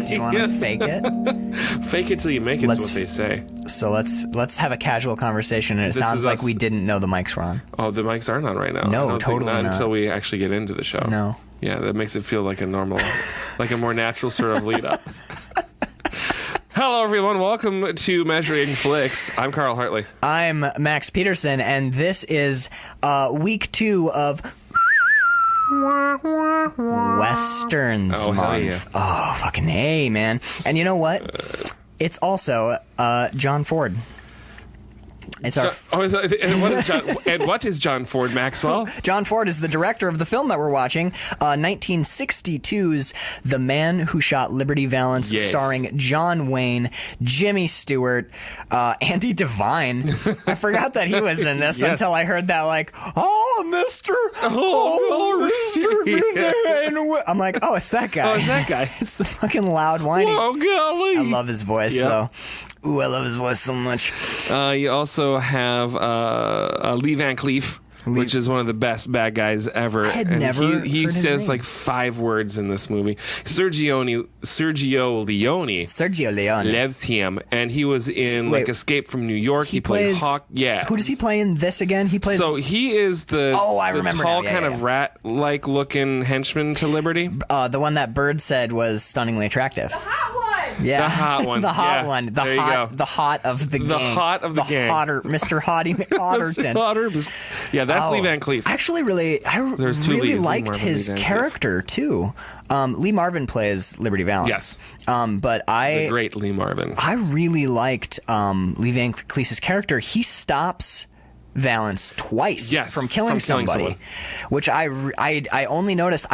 Exactly. Do you want to fake it? Fake it till you make it, is what they say. So let's have a casual conversation, and it sounds like we didn't know the mics were on. Oh, the mics aren't on right now. No, totally not until we actually get into the show. No. Yeah, that makes it feel like a normal, like a more natural sort of lead up. Hello, everyone. Welcome to Measuring Flicks. I'm Karl Hartley. I'm Max Peterson, and this is week 2 of Westerns month. Yeah. Oh, fucking A, man. And you know what? It's also John Ford. It's our what is John Ford Maxwell? John Ford is the director of the film that we're watching, 1962's The Man Who Shot Liberty Valance, starring John Wayne, Jimmy Stewart, Andy Devine. I forgot that he was in this until I heard that, like, Mr. I'm like, oh, it's that guy. Oh, it's that guy. It's the fucking loud whining. Oh, golly. I love his voice, though. Ooh, I love his voice so much. You also have Lee Van Cleef, which is one of the best bad guys ever. I had never he heard his says name. like 5 words in this movie. Sergio Leone loves him, and he was in Escape from New York. He played Hawk. Yeah. Who does he play in this again? He plays. So he is the tall kind of rat-like looking henchman to Liberty. The one that Bird said was stunningly attractive. Yeah. The hot one. The hot one. The hot of the gang. The hot of the gang. The hotter, Mr. Hottie McHotterton. Yeah, that's Lee Van Cleef. Actually, I really liked his character, too. Lee Marvin plays Liberty Valance. Yes. But the great Lee Marvin. I really liked Lee Van Cleef's character. He stops Valance twice from killing somebody, which I only noticed.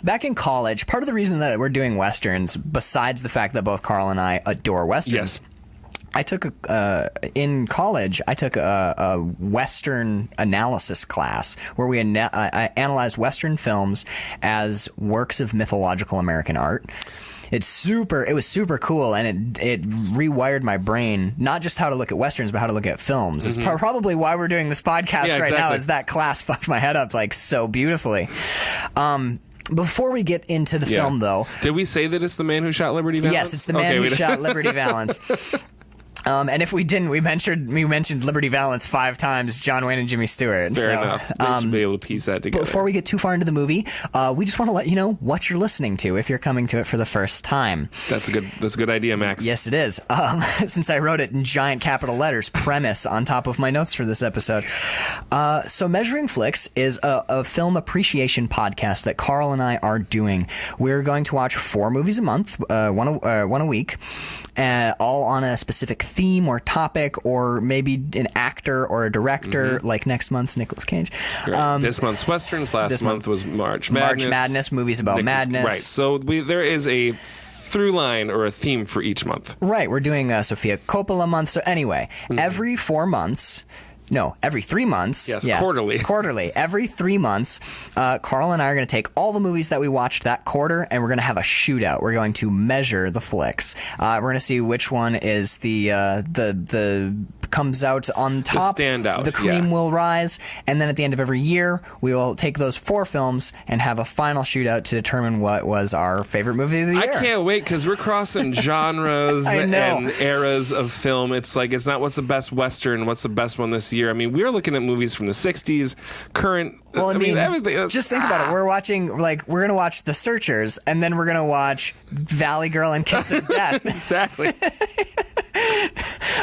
Back in college, part of the reason that we're doing Westerns, besides the fact that both Karl and I adore Westerns, in college, I took a Western analysis class where we I analyzed Western films as works of mythological American art. It was super cool, and it rewired my brain, not just how to look at Westerns, but how to look at films. It's probably why we're doing this podcast right now, is that class fucked my head up like so beautifully. Before we get into the film, though... Did we say that it's the man who shot Liberty Valance? Yes, it's the man who shot Liberty Valance. And if we didn't, we mentioned Liberty Valance 5 times, John Wayne and Jimmy Stewart. Fair enough. We should be able to piece that together. Before we get too far into the movie, we just want to let you know what you're listening to if you're coming to it for the first time. That's a good idea, Max. Yes, it is. Since I wrote it in giant capital letters, premise, on top of my notes for this episode. So Measuring Flicks is a film appreciation podcast that Karl and I are doing. We're going to watch 4 movies a month, one a week, all on a specific theme or topic, or maybe an actor or a director, like next month's Nicolas Cage. This month's Westerns. Last month was March Madness. Movies about madness. Right. So there is a through line or a theme for each month. Right. We're doing Sofia Coppola month. So anyway, every 3 months. Yes, quarterly. Quarterly. Every 3 months, Karl and I are going to take all the movies that we watched that quarter, and we're going to have a shootout. We're going to measure the flicks. We're going to see which one is the comes out on top. The standout. The cream will rise, and then at the end of every year, we will take those 4 films and have a final shootout to determine what was our favorite movie of the year. I can't wait, because we're crossing genres and eras of film. It's like, it's not what's the best Western, what's the best one this year. I mean, we're looking at movies from the 60s, current. Well, I mean everything. Just think about it. We're going to watch The Searchers, and then we're going to watch Valley Girl and Kiss of Death. Exactly.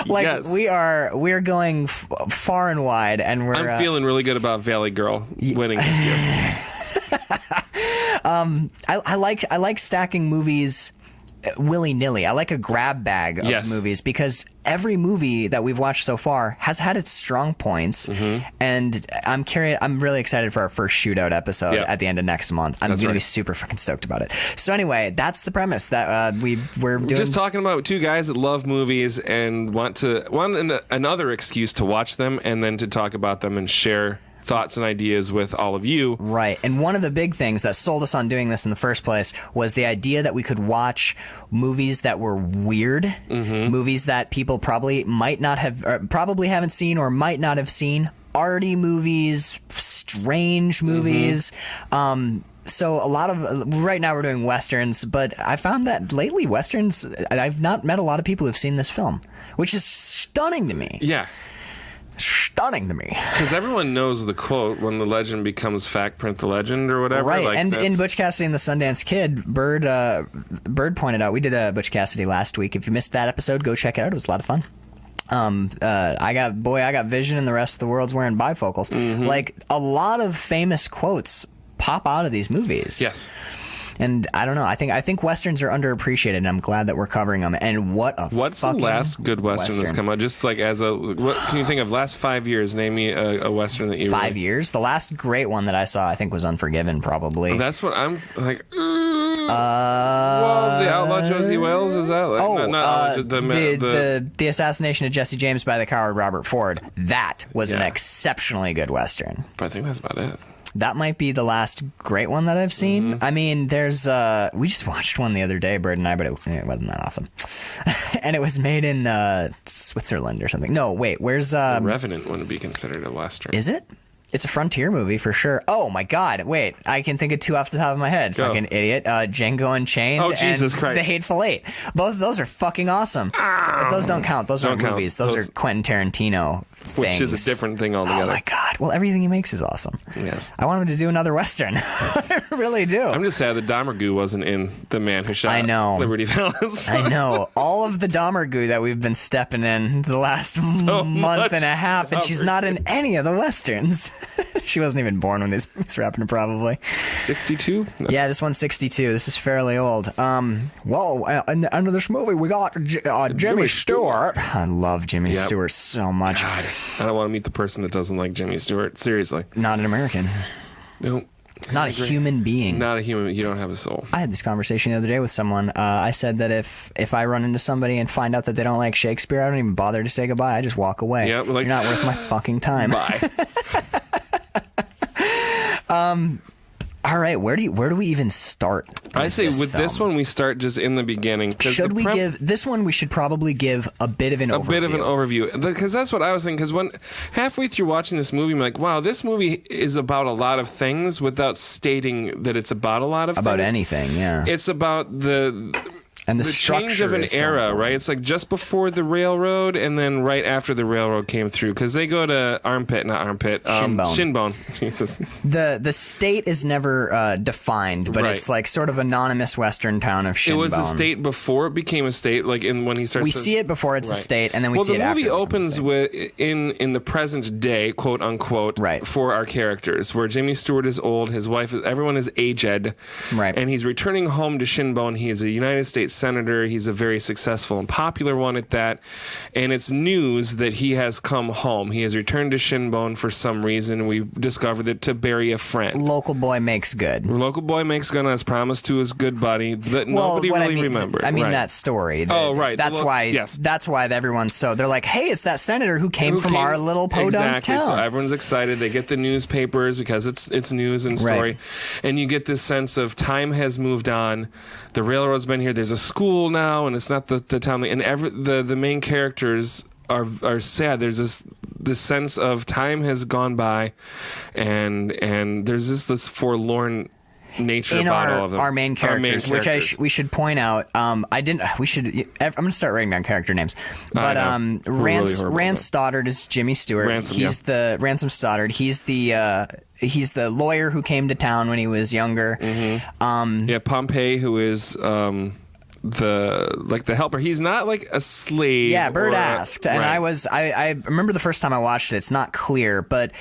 We are going far and wide, and I'm feeling really good about Valley Girl winning this year. I like stacking movies willy-nilly. I like a grab bag of movies, because every movie that we've watched so far has had its strong points, and I'm really excited for our first shootout episode at the end of next month. I'm going to be super fucking stoked about it. So anyway, that's the premise that we're doing. Just talking about 2 guys that love movies and want another excuse to watch them, and then to talk about them and share thoughts and ideas with all of you. Right. And one of the big things that sold us on doing this in the first place was the idea that we could watch movies that were weird, movies that people probably haven't seen or might not have seen, arty movies, strange movies, So a lot of right now we're doing westerns, but I found that lately westerns, I've not met a lot of people who've seen this film, which is stunning to me. Yeah. Stunning to me. Because everyone knows the quote, when the legend becomes fact, print the legend, or whatever. Right, like, and in Butch Cassidy and the Sundance Kid, Bird pointed out, we did a Butch Cassidy last week. If you missed that episode, go check it out. It was a lot of fun. I got vision and the rest of the world's wearing bifocals. Mm-hmm. Like, a lot of famous quotes pop out of these movies. Yes. And I don't know. I think westerns are underappreciated, and I'm glad that we're covering them. And what's the last good western that's come out? Just like what can you think of? Last 5 years, name me a western that you. 5 years. The last great one that I saw, I think, was Unforgiven. Probably. That's what I'm like. Well, the Outlaw Josie Wales, is that? Like, the assassination of Jesse James by the coward Robert Ford. That was an exceptionally good western. But I think that's about it. That might be the last great one that I've seen. Mm-hmm. I mean, there's we just watched one the other day, Bird and I, but it wasn't that awesome. And it was made in Switzerland or something. No, wait, where's The Revenant wouldn't be considered a western. Is it? It's a frontier movie for sure. Oh my God! Wait, I can think of two off the top of my head. Go. Fucking idiot! Django Unchained. Oh Jesus and Christ! The Hateful Eight. Both of those are fucking awesome. But those don't count. Those aren't movies. Those are Quentin Tarantino things. Which is a different thing altogether. Oh my God! Well, everything he makes is awesome. Yes. I want him to do another western. I really do. I'm just sad that Dahmer wasn't in The Man Who Shot Liberty Valance. I know. All of the Dahmer that we've been stepping in the last month and a half, and she's not in any of the westerns. She wasn't even born when this was happening, probably. 62? No. Yeah, this one's 62. This is fairly old. Under this movie, we got Jimmy Stewart. I love Jimmy Stewart so much. God, I don't want to meet the person that doesn't like Jimmy Stewart. Seriously. Not an American. Nope. Not a human being. Not a human. You don't have a soul. I had this conversation the other day with someone. I said that if I run into somebody and find out that they don't like Shakespeare, I don't even bother to say goodbye. I just walk away. Yeah, You're not worth my fucking time. Bye. All right, where do we even start? I say with this one we start just in the beginning. Should we give this one? We should probably give a bit of an overview. Because that's what I was thinking. Because when halfway through watching this movie, I'm like, wow, this movie is about a lot of things without stating that it's about a lot of things. About anything, yeah. It's about the change of an era, right? It's like just before the railroad and then right after the railroad came through, because they go to Shinbone. Jesus. The state is never defined, but it's like sort of anonymous western town of Shinbone. It was a state before it became a state, like when he starts. We see it before it's a state, and then we see it after. Well, the movie opens with in the present day, quote unquote, for our characters, where Jimmy Stewart is old, his wife, everyone is aged, right, and he's returning home to Shinbone. He is a United States senator. He's a very successful and popular one at that. And it's news that he has come home. He has returned to Shinbone for some reason. We've discovered it to bury a friend. Local boy makes good. Local boy makes good as promised to his good buddy that nobody really remembered. I mean that story. Right. That's why everyone's so they're like, hey, it's that senator who came from our little podunk town. So everyone's excited. They get the newspapers because it's news and story. Right. And you get this sense of time has moved on. The railroad's been here. There's a school now, and it's not the town. And the main characters are sad. There's this sense of time has gone by, and there's this forlorn nature in about all of them. Our main characters, which we should point out. I'm going to start writing down character names. But Rance Stoddard is Jimmy Stewart. Ransom Stoddard. He's the lawyer who came to town when he was younger. Mm-hmm. Pompey, who is the helper. He's not like a slave. Yeah, Bird asked, and I remember the first time I watched it. It's not clear, but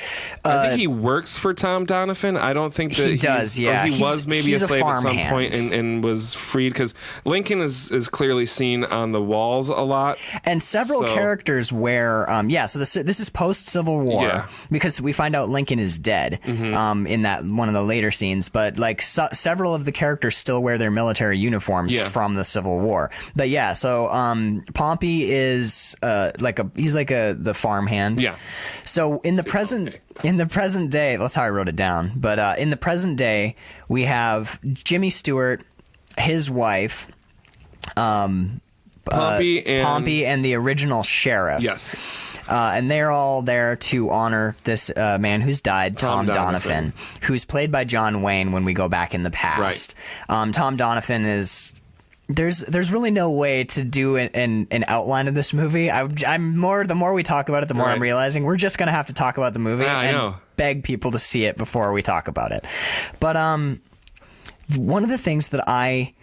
I think he works for Tom Donovan. I don't think that he does. Yeah, he was maybe a slave at some point and was freed, because Lincoln is clearly seen on the walls a lot, and several characters wear. So this is post Civil War because we find out Lincoln is dead in that one of the later scenes, but like several of the characters still wear their military uniforms from the Civil War. But Pompey is the farmhand. Yeah. So in the present day, that's how I wrote it down. But in the present day, we have Jimmy Stewart, his wife, Pompey and the original sheriff. Yes. And they're all there to honor this man who's died, Tom Donovan, who's played by John Wayne when we go back in the past. Right. Tom Donovan is... There's really no way to do an outline of this movie. The more we talk about it, the more I'm realizing we're just going to have to talk about the movie and beg people to see it before we talk about it. But one of the things that I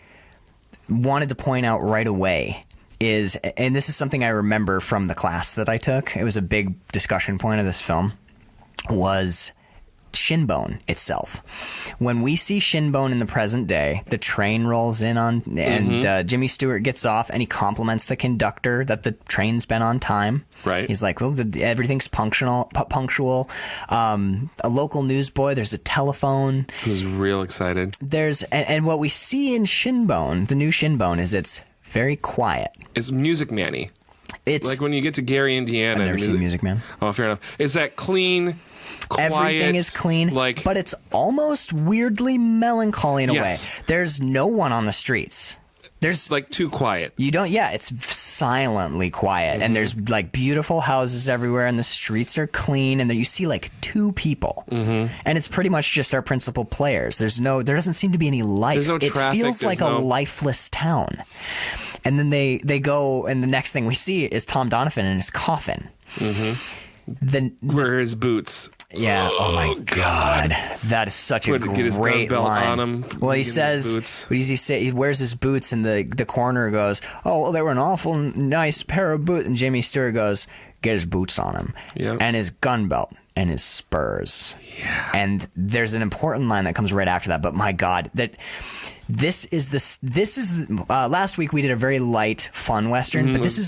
wanted to point out right away is, and this is something I remember from the class that I took, it was a big discussion point of this film, was Shinbone itself. When we see Shinbone in the present day, the train rolls in on, and Jimmy Stewart gets off, and he compliments the conductor that the train's been on time. Right. He's like, well, everything's punctual. A local newsboy. There's a telephone. Who's real excited. And what we see in Shinbone, the new Shinbone, is it's very quiet. It's Music Man-y. It's like when you get to Gary, Indiana. I've never seen Music Man. Oh, fair enough. It's that clean, quiet, everything is clean, but it's almost weirdly melancholy in a way. There's no one on the streets. There's like too quiet. It's silently quiet, and there's like beautiful houses everywhere, and the streets are clean, and then you see like two people, and it's pretty much just our principal players. There doesn't seem to be any life. There's no traffic. It feels like a lifeless town. And then they go, and the next thing we see is Tom Donovan in his coffin. Where are his boots? Yeah. Oh my God. That is such a great line. On him, well, he says, what does he say? He wears his boots, and the coroner goes, oh, well, they were an awful nice pair of boots. And Jimmy Stewart goes, get his boots on him. Yep. And his gun belt and his spurs. Yeah. And there's an important line that comes right after that. But my God, last week we did a very light, fun Western, but this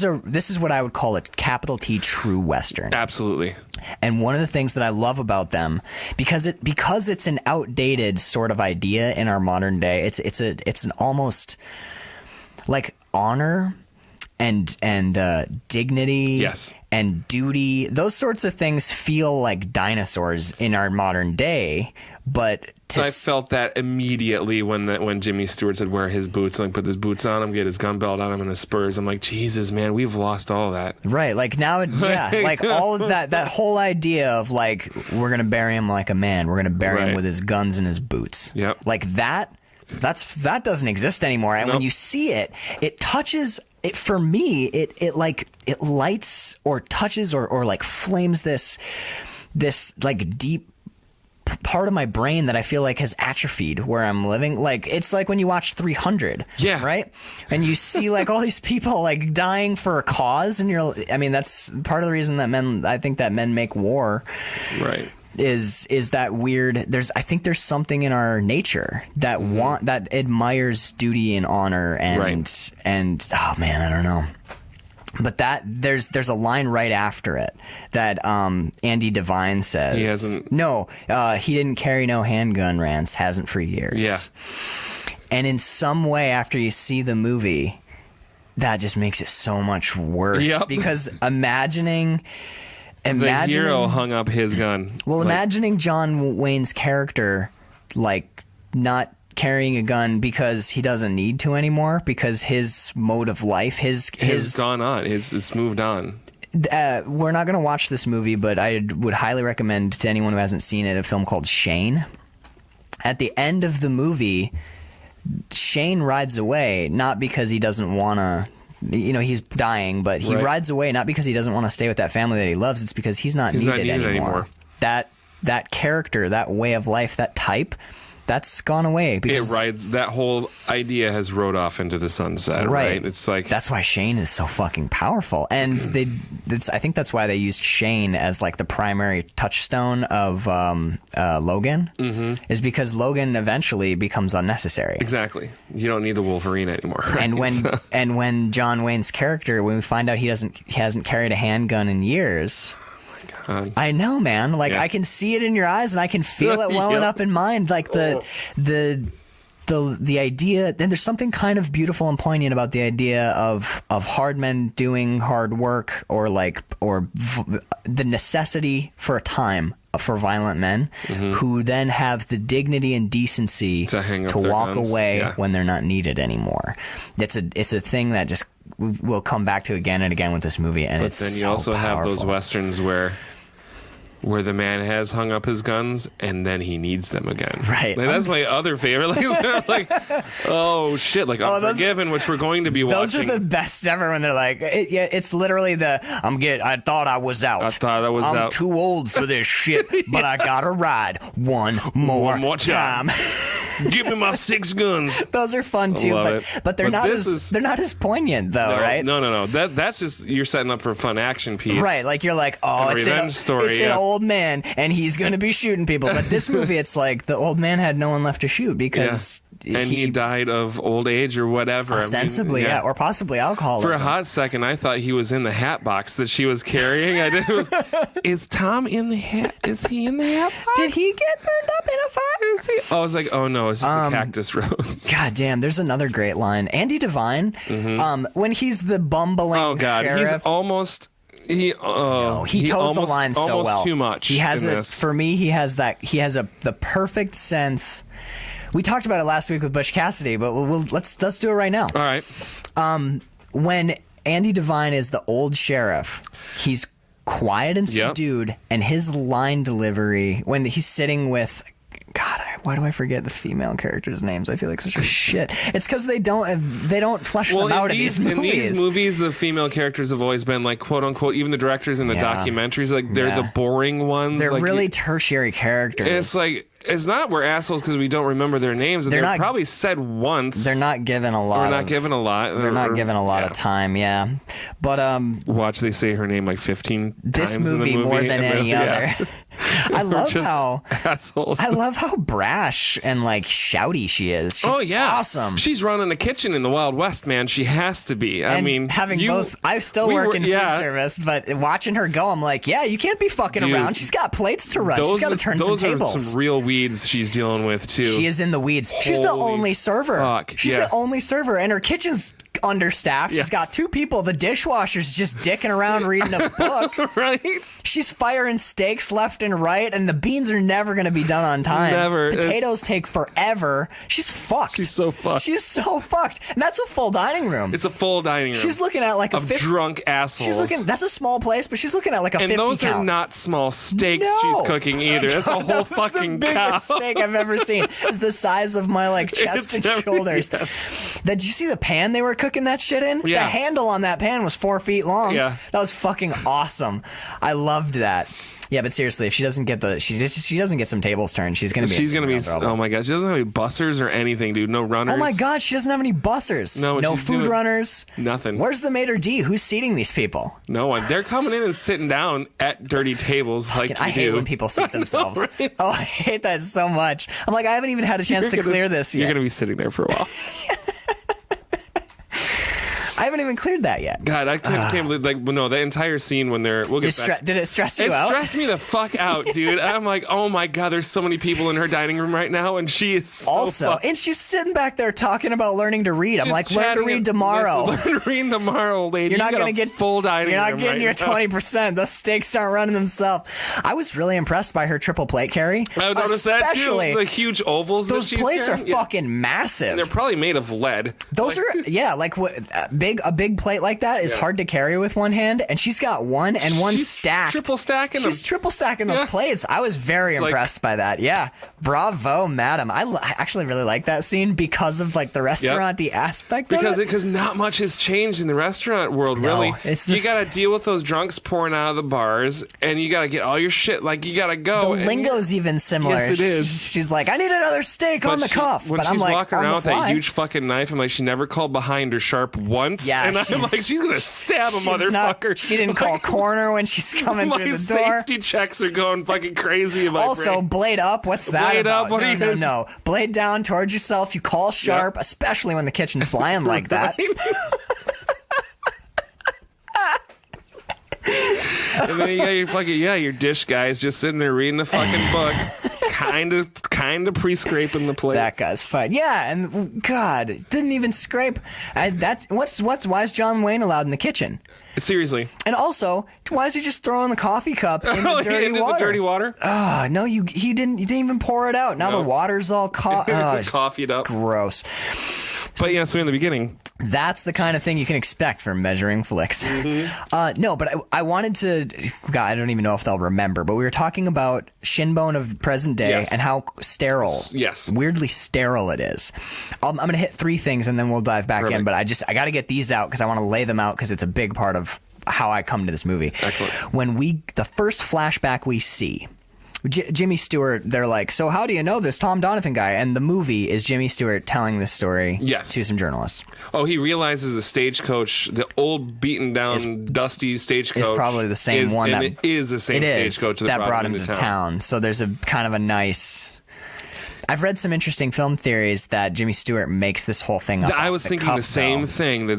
is what I would call a capital T true Western. Absolutely. And one of the things that I love about them, because it's an outdated sort of idea in our modern day, it's an almost like honor and dignity, and duty. Those sorts of things feel like dinosaurs in our modern day. But I felt that immediately when Jimmy Stewart said wear his boots, like put his boots on him, get his gun belt on him, and his spurs. I'm like, Jesus, man, we've lost all that. Right, like now, like all of that whole idea of like we're gonna bury him like a man, we're gonna bury him with his guns and his boots. Yep, like that doesn't exist anymore. And when you see it, it touches. It for me, it lights or touches or like flames this like deep part of my brain that I feel like has atrophied where I'm living. Like it's like when you watch 300, right? And you see like all these people like dying for a cause, and that's part of the reason that men make war, right? Is that weird? I think there's something in our nature that that admires duty and honor and oh man, I don't know. But there's a line right after it that Andy Devine says. He hasn't. No, he didn't carry no handgun, Rance. Hasn't for years. Yeah. And in some way, after you see the movie, that just makes it so much worse. Yep. Because imagining the hero hung up his gun. Well, imagining John Wayne's character like not carrying a gun because he doesn't need to anymore, because his mode of life has gone on. It's moved on. We're not going to watch this movie, but I would highly recommend to anyone who hasn't seen it a film called Shane. At the end of the movie, Shane rides away not because he doesn't want to. He's dying, but he rides away not because he doesn't want to stay with that family that he loves. It's because he's not needed anymore. That character, that way of life, that type, that's gone away. Because that whole idea has rode off into the sunset, right? It's like that's why Shane is so fucking powerful, and I think that's why they used Shane as like the primary touchstone of Logan, is because Logan eventually becomes unnecessary. Exactly, you don't need the Wolverine anymore. Right? And when John Wayne's character, when we find out he hasn't carried a handgun in years. I know, man. Like I can see it in your eyes, and I can feel it welling up in mine. Like the the idea, then there's something kind of beautiful and poignant about the idea of hard men doing hard work, or the necessity for a time for violent men who then have the dignity and decency to walk away when they're not needed anymore. It's a thing that just we'll come back to again and again with this movie, and but then you so also powerful. have those westerns where the man has hung up his guns and then he needs them again. Right. Like, that's my other favorite. Like, oh shit! Like Unforgiven, which we're going to be watching. Those are the best ever when they're like, it's literally I thought I was out. I'm too old for this shit, but I gotta ride one more time. Give me my 6 guns. Those are fun too, but they're not as poignant though, right? No. That's just you're setting up for a fun action piece, right? Like you're like, oh, it's revenge story. It's an old man and he's gonna be shooting people. But this movie, it's like the old man had no one left to shoot because he died of old age or whatever. Ostensibly, or possibly alcoholism. For a hot second, I thought he was in the hat box that she was carrying. Is Tom in the hat? Is he in the hat box? Did he get burned up in a fire? I was like, oh no, it's just the cactus rose. God damn, there's another great line. Andy Devine, when he's the bumbling sheriff, he's almost... He toes the line so well. Almost too much. He has for me. He has the perfect sense. We talked about it last week with Butch Cassidy, but let's do it right now. All right. When Andy Devine is the old sheriff, he's quiet and subdued, and his line delivery when he's sitting with. God, why do I forget the female characters' names? I feel like such a shit. It's because they don't flesh them out in these movies. In these movies, the female characters have always been like, quote unquote, even the directors in the documentaries, like they're the boring ones. They're like, really tertiary characters. It's like, it's not we're assholes because we don't remember their names. They're probably said once. They're not given a lot. They're not given a lot. They're not given a lot of time. Yeah, but watch they say her name like 15 this times movie, in the movie more than any other. I love how assholes. I love how brash and like shouty she is. She's awesome. She's running a kitchen in the Wild West, man. She has to be. I mean, having both. I still work in food service, but watching her go, I'm like, yeah, you can't be fucking around. She's got plates to run. She's got to turn some tables. Those are some real weeds she's dealing with too. She is in the weeds. She's the only server. Fuck. She's the only server, and her kitchen's understaffed. She's got 2 people. The dishwasher's just dicking around reading a book. Right? She's firing steaks left and right, and the beans are never going to be done on time. Never. Potatoes take forever. She's fucked. She's so fucked. She's so fucked. And that's a full dining room. It's a full dining room. She's looking at like a drunk assholes. That's a small place, but she's looking at like a 50 count. And those are not small steaks she's cooking either. That's a whole fucking cow. That's the biggest steak I've ever seen. It's the size of my like chest and shoulders. Yes. Did you see the pan they were cooking that shit in? Yeah. The handle on that pan was 4 feet long. Yeah. That was fucking awesome. I loved that. Yeah, but seriously, if she doesn't get she doesn't get some tables turned, she's gonna be oh my god, she doesn't have any bussers or anything, dude. No runners. Oh my god, she doesn't have any bussers. No food runners. Nothing. Where's the maitre d'? Who's seating these people? No one. They're coming in and sitting down at dirty tables like I hate when people seat themselves. Right? Oh, I hate that so much. I'm like, I haven't even had a chance to clear this yet. You're gonna be sitting there for a while. I haven't even cleared that yet. God, I can't believe, like, no, the entire scene when they're... We'll get back. Did it stress you out? It stressed me the fuck out, dude. I'm like, oh my God, there's so many people in her dining room right now, and she is so also, and she's sitting back there talking about learning to read. I'm like, learn to read tomorrow. Learn to read tomorrow, lady. You're not going to get full dining room. You're not getting your 20%. The steaks aren't running themselves. I was really impressed by her triple plate carry. I noticed that too. The huge ovals. Those plates are fucking massive. And they're probably made of lead. Those are a big plate like that is hard to carry with one hand, and she's got one and one stacked. Triple stacking them. She's triple stacking those plates. I was very impressed by that. Yeah, bravo, madam. I actually really like that scene because of like the restaurant-y aspect of it. Because not much has changed in the restaurant world, really. You got to deal with those drunks pouring out of the bars, and you got to get all your shit. Like, you got to go. The lingo's even similar. Yes, it is. She's like, I need another steak on the cuff. But I'm like, walking around with that huge fucking knife, I'm like, she never called behind her sharp once. Yeah, and I'm like, she's gonna stab a motherfucker. She didn't call corner when she's coming through the door. My safety checks are going fucking crazy in my also, brain. blade up. What's that blade about? Up? What No. Blade down towards yourself. You call sharp, especially when the kitchen's flying like that. And then you got your fucking your dish guys just sitting there reading the fucking book, kind kind of pre-scraping the plate. That guy's fine. Yeah, and God, it didn't even scrape. Why is John Wayne allowed in the kitchen? Seriously. And also, why is he just throwing the coffee cup in the dirty water? The dirty water? No, he didn't even pour it out. Now the water's all coffeeed up. Gross. But yeah, so in the beginning, that's the kind of thing you can expect from measuring flicks. No, but I wanted to. God, I don't even know if they'll remember, but we were talking about Shinbone of present day and how sterile, weirdly sterile it is. I'm going to hit 3 things and then we'll dive back in. But I got to get these out because I want to lay them out because it's a big part of how I come to this movie. Excellent. When the first flashback we see. Jimmy Stewart, they're like, so how do you know this Tom Donovan guy? And the movie is Jimmy Stewart telling this story to some journalists. Oh, he realizes the stagecoach, the old beaten down, dusty stagecoach, is probably the same one. And it is the same stagecoach that brought him to town. So there's a kind of a nice... I've read some interesting film theories that Jimmy Stewart makes this whole thing up. I was thinking the same thing, that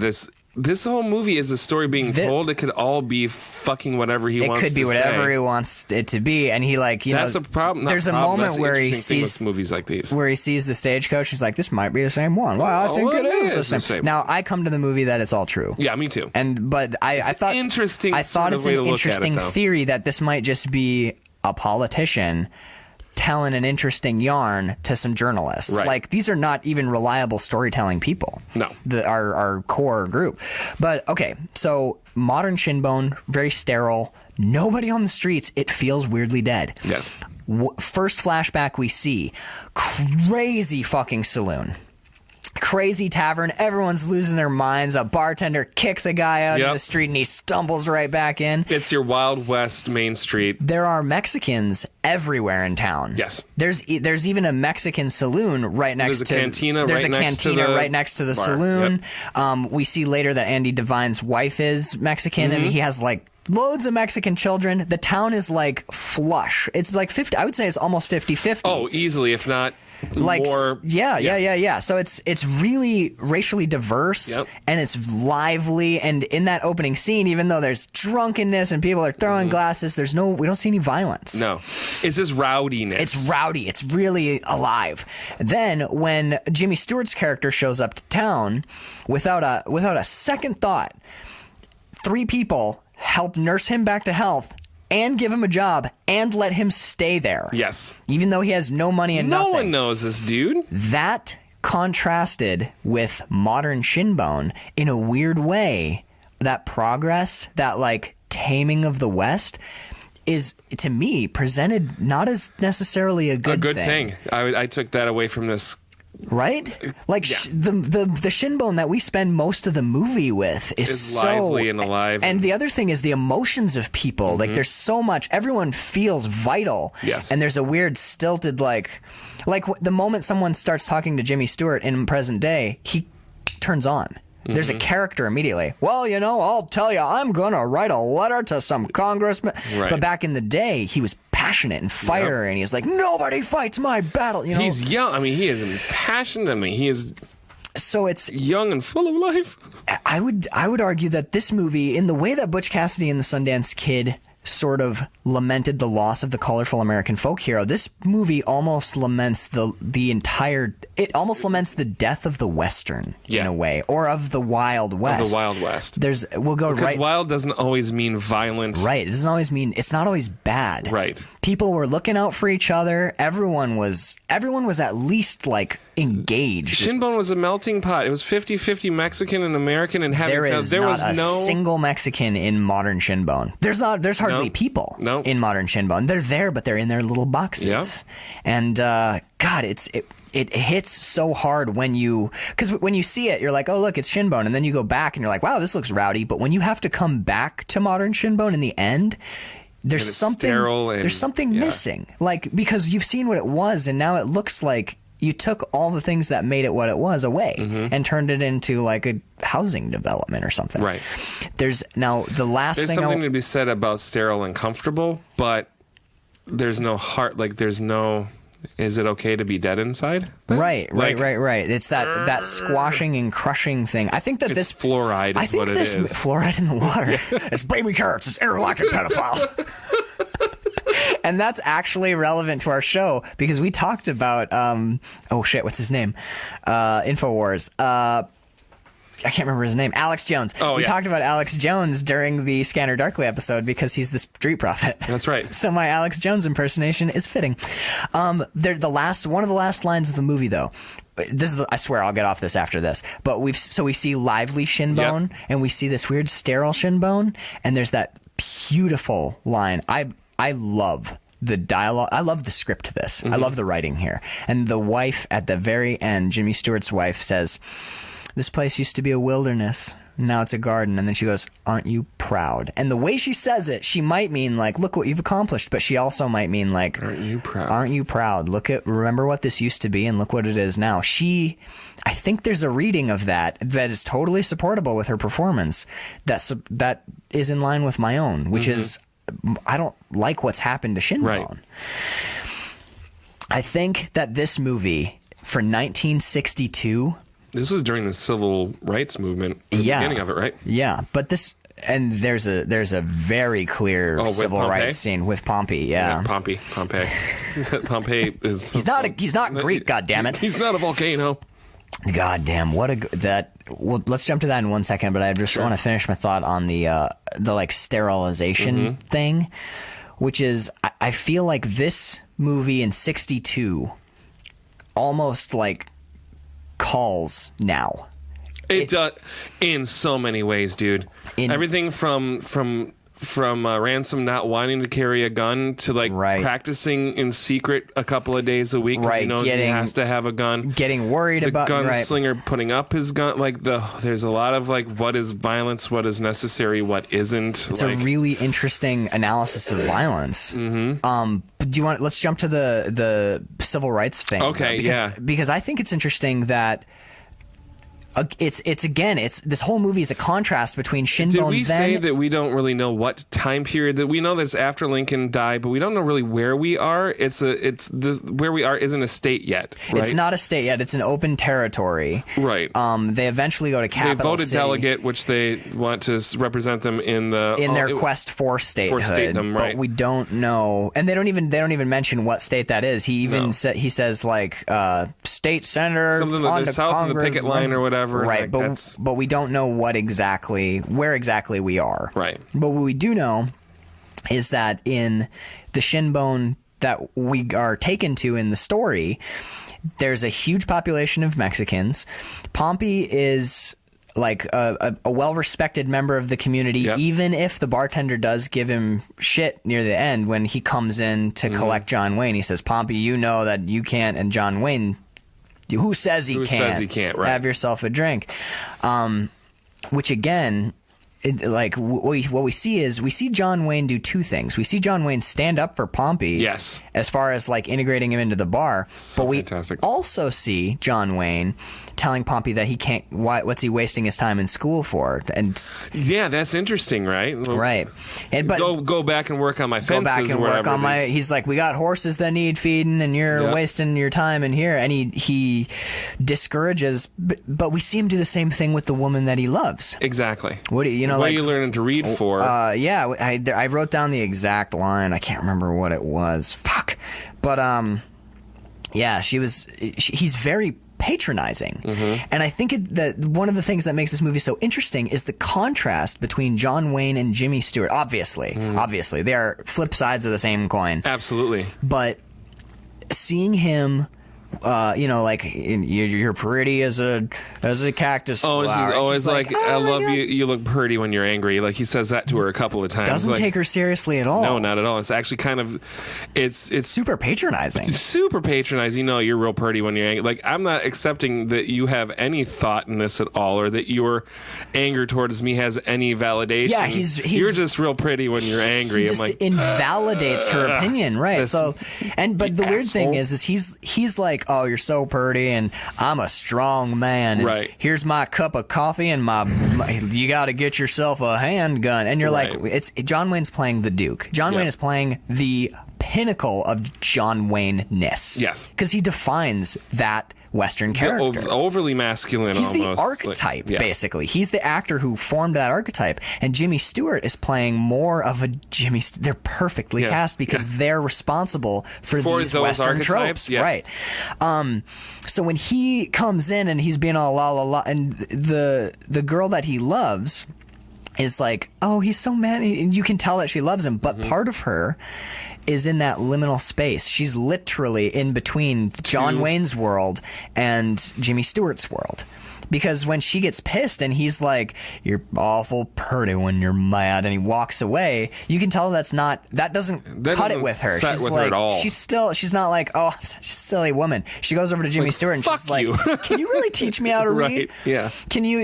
this whole movie is a story being told. It could all be fucking whatever he wants to say. It could be whatever he wants it to be. And he that's a problem. There's a moment where he sees movies like these. Where he sees the stagecoach. He's like, this might be the same one. Well, I think it is the same. Now, I come to the movie that it's all true. Yeah, me too. But I thought interesting. I thought it's an interesting theory that this might just be a politician telling an interesting yarn to some journalists. Right. Like, these are not even reliable storytelling people. No. Our core group. But, okay, so modern Shinbone, very sterile. Nobody on the streets. It feels weirdly dead. Yes. First flashback we see, crazy fucking saloon. Crazy tavern. Everyone's losing their minds. A bartender kicks a guy out in the street and he stumbles right back in. It's your Wild West Main Street. There are Mexicans everywhere in town. Yes. There's even a Mexican saloon right next to... There's a cantina right next to the bar. saloon. Yep. We see later that Andy Devine's wife is Mexican and he has like loads of Mexican children. The town is like flush. It's like 50. I would say it's almost 50-50. Oh, easily, if not... Like more, yeah. So it's really racially diverse and it's lively. And in that opening scene, even though there's drunkenness and people are throwing glasses, we don't see any violence. No, it's just rowdiness. It's rowdy. It's really alive. Then when Jimmy Stewart's character shows up to town, without a second thought, 3 people help nurse him back to health and give him a job and let him stay there. Yes. Even though he has no money and nothing. No one knows this dude. That contrasted with modern Shinbone in a weird way. That progress, that like taming of the West is, to me, presented not as necessarily a good thing. I took that away from this. Right? Like the Shinbone that we spend most of the movie with is so lively and alive. And the other thing is the emotions of people. Like there's so much. Everyone feels vital. Yes. And there's a weird stilted like the moment someone starts talking to Jimmy Stewart in present day, he turns on. There's a character immediately. Well, I'll tell you, I'm going to write a letter to some congressman. Right. But back in the day, he was passionate and fire, and he's like, nobody fights my battle. He's young. I mean, he is impassioned. I mean, he is... So it's young and full of life. I would argue that this movie, in the way that Butch Cassidy and the Sundance Kid sort of lamented the loss of the colorful American folk hero, this movie almost laments it almost laments the death of the Western in a way, or of the Wild West. Of the Wild West. Because wild doesn't always mean violent. Right. It doesn't always mean, it's not always bad. Right. People were looking out for each other. Everyone was at least like engaged. Shinbone was a melting pot. It was 50-50 Mexican and American, and there was no single Mexican in modern Shinbone. There's hardly people in modern Shinbone. They're there, but they're in their little boxes. Yeah. And God, it hits so hard because when you see it, you're like, oh look, it's Shinbone, and then you go back and you're like, wow, this looks rowdy. But when you have to come back to modern Shinbone in the end, there's something missing. Like, because you've seen what it was, and now it looks like you took all the things that made it what it was away and turned it into like a housing development or something. Right. There's something to be said about sterile and comfortable, but there's no heart. Like, there's no... Is it okay to be dead inside? Right. It's that squashing and crushing thing. I think that it's fluoride is what it is. Fluoride in the water. It's baby carrots. It's intergalactic pedophiles. And that's actually relevant to our show because we talked about, what's his name? InfoWars. I can't remember his name. Alex Jones. We talked about Alex Jones during the Scanner Darkly episode because he's the street prophet. That's right. So my Alex Jones impersonation is fitting. One of the last lines of the movie, though. I swear I'll get off this after this. But we see lively shin bone, and we see this weird sterile shin bone, and there's that beautiful line. I love the dialogue. I love the script to this. I love the writing here. And the wife at the very end, Jimmy Stewart's wife, says, "This place used to be a wilderness. Now it's a garden." And then she goes, "Aren't you proud?" And the way she says it, she might mean like, look what you've accomplished. But she also might mean like, aren't you proud? Aren't you proud? Remember what this used to be and look what it is now. I think there's a reading of that is totally supportable with her performance. That is in line with my own, which is, I don't like what's happened to Shinbone. Right. I think that this movie for 1962. This was during the civil rights movement. The beginning of it, right? Yeah, but there's a very clear civil rights scene with Pompey. Yeah, Pompey. Pompey is. He's not Greek. God damn it. He's not a volcano. God damn! Well, let's jump to that in 1 second. But I just want to finish my thought on the like sterilization thing, which is I feel like this movie in '62 almost like calls now. It does in so many ways, dude. Everything from Ransom not wanting to carry a gun to like practicing in secret a couple of days a week because he knows he has to have a gun. Getting worried about the gunslinger putting up his gun. Like there's a lot of like what is violence, what is necessary, what isn't. It's a really interesting analysis of violence. But let's jump to the civil rights thing. Okay, because I think it's interesting that it's this whole movie is a contrast between Shinbone. Did we say that we don't really know what time period that we know that's after Lincoln died, but we don't know really where we are. Where we are isn't a state yet. Right? It's not a state yet. It's an open territory. Right. They eventually go to capital They vote a city, delegate, which they want to represent them in their quest for statehood. For statedom, right. But we don't know, and they don't even mention what state that is. He even he says like state senator, something that they're south of the picket line or whatever. Right, like but we don't know where exactly we are. Right. But what we do know is that in the Shinbone that we are taken to in the story, there's a huge population of Mexicans. Pompey is like a well-respected member of the community, even if the bartender does give him shit near the end when he comes in to collect John Wayne. He says, "Pompey, you know that you can't," and John Wayne, who says he can't? Right. Have yourself a drink. Which again, what we see is we see John Wayne do two things. We see John Wayne stand up for Pompey. Yes. As far as like integrating him into the bar. So but we fantastic. Also see John Wayne telling Pompey that he can't. What's he wasting his time in school for? And yeah, that's interesting, right? Well, right. But go back and work on my fences. Go back and work on my. He's like, we got horses that need feeding, and you're wasting your time in here. And he discourages. But we see him do the same thing with the woman that he loves. Exactly. What do you know? What are you learning to read for? I wrote down the exact line. I can't remember what it was. Fuck. But he's very patronizing. And I think that one of the things that makes this movie so interesting is the contrast between John Wayne and Jimmy Stewart. Obviously, they are flip sides of the same coin. Absolutely. But seeing him, you're pretty as a cactus flower. She's always like, I love you. You look pretty when you're angry. Like he says that to her a couple of times. Doesn't take her seriously at all. No, not at all. It's actually kind of, it's super patronizing. Super patronizing. You're real pretty when you're angry. Like I'm not accepting that you have any thought in this at all, or that your anger towards me has any validation. Yeah, you're just real pretty when you're angry. He just invalidates her opinion, right? But the weird thing is he's like, oh, you're so pretty, and I'm a strong man. Right. Here's my cup of coffee, and you got to get yourself a handgun. And you're like, it's John Wayne's playing the Duke. John Wayne is playing the pinnacle of John Wayne-ness. Yes. Because he defines that Western character. Overly masculine. He's almost. the archetype, Like, yeah. basically. He's the actor who formed that archetype. And Jimmy Stewart is playing more of a Jimmy... They're perfectly cast because they're responsible for these those Western archetypes, tropes. Right. So when he comes in and he's being all la la la, and the girl that he loves is like, oh, he's so mad. And you can tell that she loves him. But part of her is in that liminal space. She's literally in between John Wayne's world and Jimmy Stewart's world. Because when she gets pissed and he's like, you're awful pretty when you're mad, and he walks away, you can tell that doesn't cut it with her. She's with like, her at all. she's not like, oh, she's a silly woman. She goes over to Jimmy Stewart and she's like, can you really teach me how to read? Right, yeah. Can you,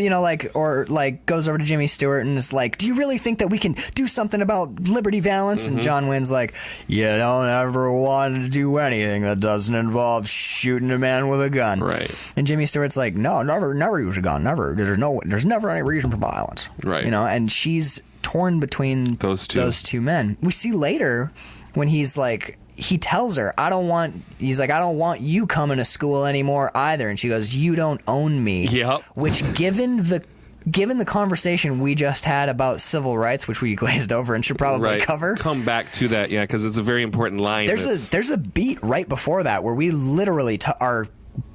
goes over to Jimmy Stewart and is like, do you really think that we can do something about Liberty Valance? And John Wayne's like, you don't ever want to do anything that doesn't involve shooting a man with a gun. Right. And Jimmy Stewart's like, no, never use a gun. Never. There's never any reason for violence. Right. And she's torn between those two men. We see later when he's like, he tells her, I don't want you coming to school anymore either. And she goes, you don't own me. Yep. Which given the conversation we just had about civil rights, which we glazed over and should probably cover. Come back to that, yeah, because it's a very important line. There's a beat right before that where we literally are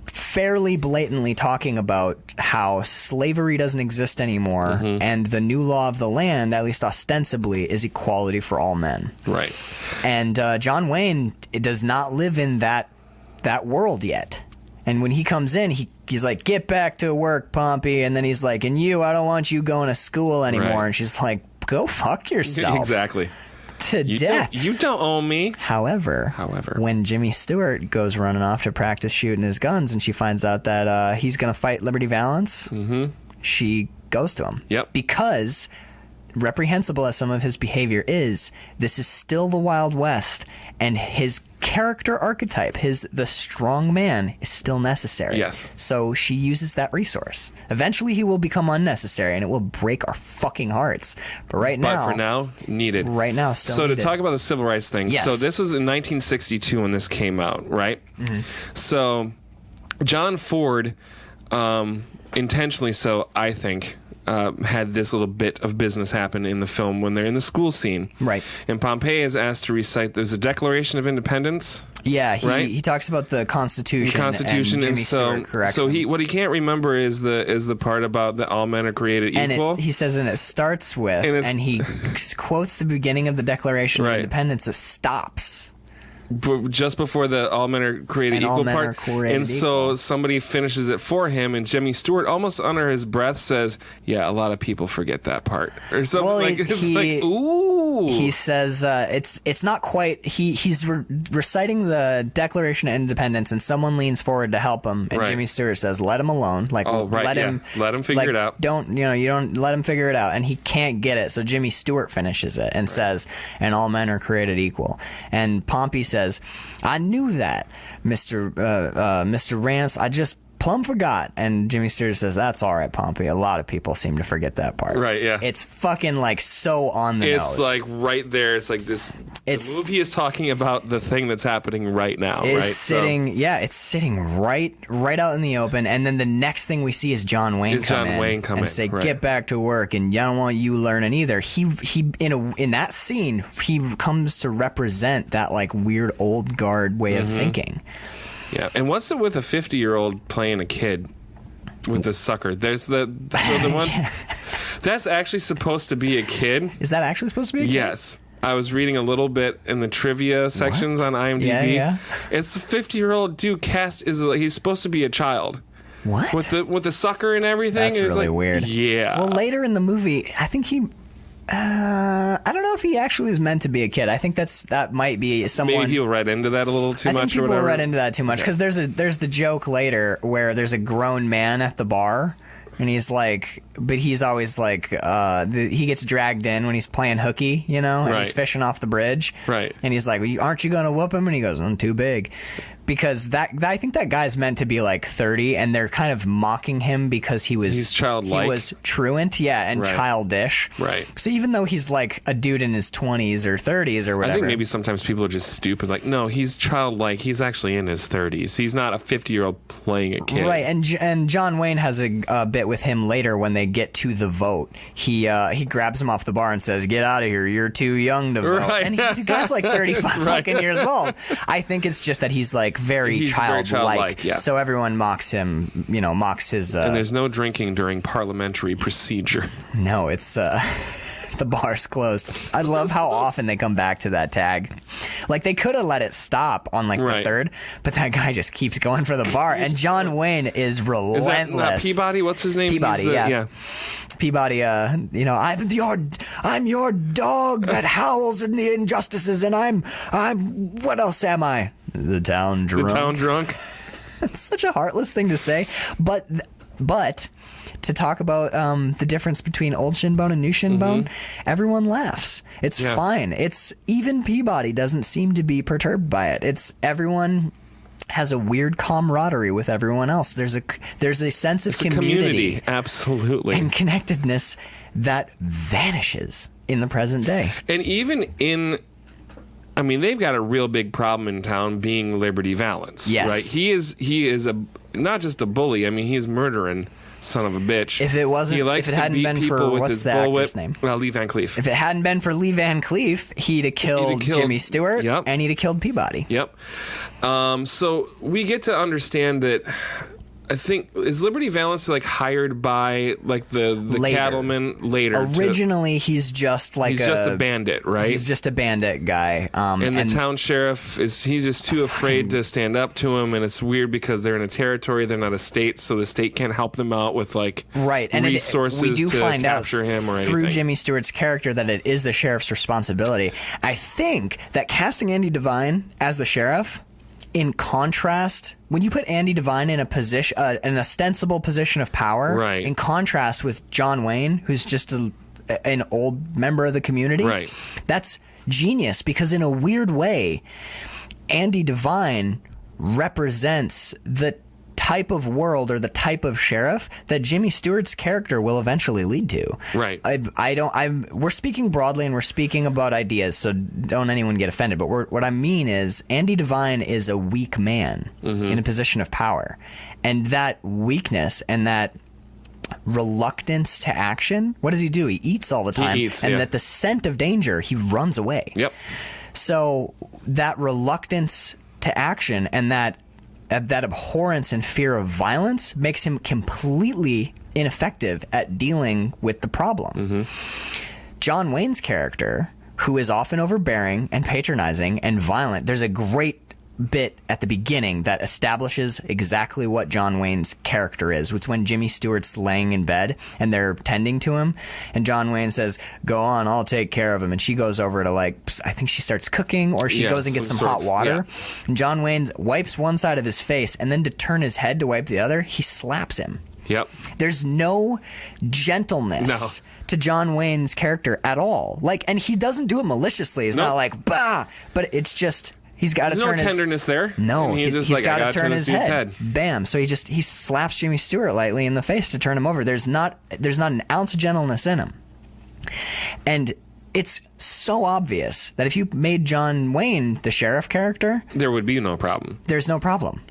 fairly blatantly talking about how slavery doesn't exist anymore, and the new law of the land, at least ostensibly, is equality for all men. Right. And John Wayne does not live in that world yet. And when he comes in, he's like, get back to work, Pompey. And then he's like, and I don't want you going to school anymore. Right. And she's like, go fuck yourself. Exactly. To death. You don't own me. However, when Jimmy Stewart goes running off to practice shooting his guns and she finds out that he's going to fight Liberty Valance, she goes to him. Yep. Because, reprehensible as some of his behavior is, this is still the Wild West, and his character archetype, the strong man, is still necessary. Yes. So she uses that resource. Eventually he will become unnecessary and it will break our fucking hearts. But for now, needed. Right now, still So needed. to talk about the civil rights thing, yes. So this was in 1962 when this came out, right? So John Ford, intentionally so, I think, had this little bit of business happen in the film when they're in the school scene. Right. And Pompey is asked to recite, there's a Declaration of Independence. Yeah, he talks about the Constitution. And Jimmy Stewart corrects him. What he can't remember is the part about that all men are created equal. He says, and it starts with, and he quotes the beginning of the Declaration of Independence. It stops just before the all men are created equal part. So somebody finishes it for him, and Jimmy Stewart, almost under his breath, says, yeah, a lot of people forget that part. Or something. Well, it's like, ooh. He says, it's not quite, he's reciting the Declaration of Independence, and someone leans forward to help him, and Jimmy Stewart says, let him alone. Like, let him figure it out. You don't let him figure it out. And he can't get it. So Jimmy Stewart finishes it and says, and all men are created equal. And Pompey says, I knew that, Mr. Rance. I just plumb forgot. And Jimmy Stewart says, that's all right, Pompey. A lot of people seem to forget that part. Right, yeah. It's fucking like so on the nose. It's like right there. It's like this. The movie is talking about the thing that's happening right now. It's sitting right out in the open. And then the next thing we see is John Wayne come in and say, get back to work. And I don't want you learning either. He in that scene, he comes to represent that like weird old guard way of thinking. Yeah, and what's it with a 50-year-old playing a kid with the sucker? There's the one that's actually supposed to be a kid. Is that actually supposed to be a kid? Yes. I was reading a little bit in the trivia sections on IMDb. Yeah. It's a 50-year-old dude cast he's supposed to be a child. What? With the sucker and everything. That's really weird. Yeah. Well, later in the movie, I think I don't know if he actually is meant to be a kid. I think that might be someone. Maybe people read into that a little too much. I think people or whatever. read into that too much because there's the joke later where there's a grown man at the bar. And he's like, but he's always like, he gets dragged in when he's playing hooky, and he's fishing off the bridge. Right. And he's like, aren't you going to whoop him? And he goes, I'm too big. because I think that guy's meant to be like 30, and they're kind of mocking him because he's childlike. He was truant, and childish. Right. So even though he's like a dude in his 20s or 30s or whatever. I think maybe sometimes people are just stupid. Like, no, he's childlike. He's actually in his 30s. He's not a 50-year-old playing a kid. Right, and John Wayne has a bit with him later when they get to the vote. He grabs him off the bar and says, "Get out of here. You're too young to vote." Right. And the guy's like 35 fucking years old. I think it's just that he's like very childlike. Yeah. So everyone mocks him, mocks his... and there's no drinking during parliamentary procedure. No, it's... the bar's closed. I love how often they come back to that tag. Like, they could have let it stop on like the third, but that guy just keeps going for the bar. And John Wayne is relentless. Is that not Peabody? What's his name? Peabody, yeah. Peabody, I'm your dog that howls in the injustices, and I'm what else am I? The town drunk. The town drunk. It's such a heartless thing to say, but to talk about the difference between old shin bone and new shin bone, everyone laughs. It's fine. It's even Peabody doesn't seem to be perturbed by it. It's everyone has a weird camaraderie with everyone else. There's a sense of community, absolutely, and connectedness that vanishes in the present day. And even they've got a real big problem in town being Liberty Valance. Yes. Right? He is not just a bully. I mean, he's murdering son of a bitch. If it hadn't been for what's that actor's name? Lee Van Cleef. If it hadn't been for Lee Van Cleef, he'd have killed Jimmy Stewart, and he'd have killed Peabody. Yep. So we get to understand that. I think, is Liberty Valance like hired by like the cattlemen later? Originally, he's just like he's just a bandit, right? He's just a bandit guy. And the town sheriff he's just too afraid to stand up to him, and it's weird because they're in a territory, they're not a state, so the state can't help them out with like resources we do to find capture out him or anything. Through Jimmy Stewart's character that it is the sheriff's responsibility. I think that casting Andy Devine as the sheriff, in contrast, when you put Andy Devine in a position, an ostensible position of power, in contrast with John Wayne, who's just an old member of the community, that's genius, because in a weird way, Andy Devine represents the type of world or the type of sheriff that Jimmy Stewart's character will eventually lead to. Right. We're speaking broadly and we're speaking about ideas, so don't anyone get offended. But what I mean is Andy Devine is a weak man in a position of power. And that weakness and that reluctance to action, what does he do? He eats all the time. And at the scent of danger, he runs away. Yep. So that reluctance to action and that abhorrence and fear of violence makes him completely ineffective at dealing with the problem. John Wayne's character, who is often overbearing and patronizing and violent, there's a great bit at the beginning that establishes exactly what John Wayne's character is. It's when Jimmy Stewart's laying in bed and they're tending to him, and John Wayne says, "Go on, I'll take care of him." And she goes over to I think she starts cooking, or she goes and gets some hot water. And John Wayne wipes one side of his face, and then to turn his head to wipe the other, he slaps him. Yep. There's no gentleness to John Wayne's character at all. And he doesn't do it maliciously. It's not like, bah, but it's just... He's got to turn no tenderness there. No, he's got to turn his head. Bam. So he slaps Jimmy Stewart lightly in the face to turn him over. There's not an ounce of gentleness in him. And it's so obvious that if you made John Wayne the sheriff character, there would be no problem. There's no problem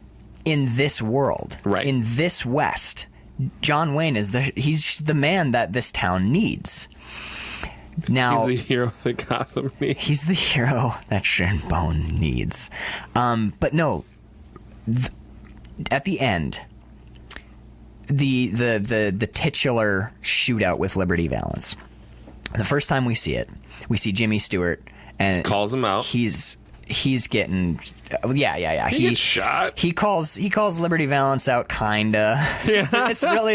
in this world. Right. In this West, John Wayne he's the man that this town needs. Now, he's the hero that Gotham needs. He's the hero that Shinbone needs. But no, at the end, the titular shootout with Liberty Valance. The first time we see it, we see Jimmy Stewart and calls him out. He's getting, He gets shot. He calls Liberty Valance out, kinda. Yeah. It's really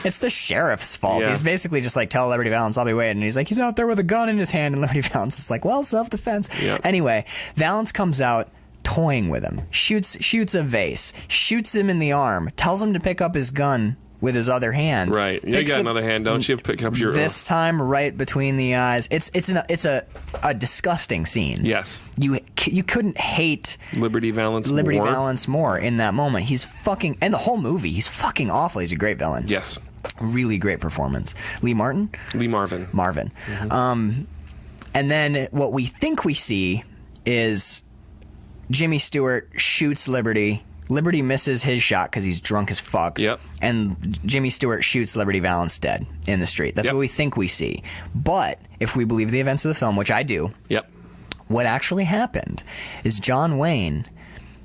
it's the sheriff's fault. Yeah. He's basically just like, tell Liberty Valance I'll be waiting. And he's like, he's out there with a gun in his hand, and Liberty Valance is like, well, self-defense. Yep. Anyway, Valance comes out toying with him, shoots a vase, shoots him in the arm, tells him to pick up his gun with his other hand. Right. You got another hand, don't you? Pick up your... This time right between the eyes. It's a disgusting scene. Yes. You couldn't hate Liberty Valance more in that moment. He's fucking... And the whole movie, he's fucking awful. He's a great villain. Yes. Really great performance. Lee Marvin. Mm-hmm. And then what we think we see is Jimmy Stewart shoots Liberty. Liberty misses his shot because he's drunk as fuck. Yep. And Jimmy Stewart shoots Liberty Valance dead in the street. That's what we think we see. But if we believe the events of the film, which I do, what actually happened is John Wayne,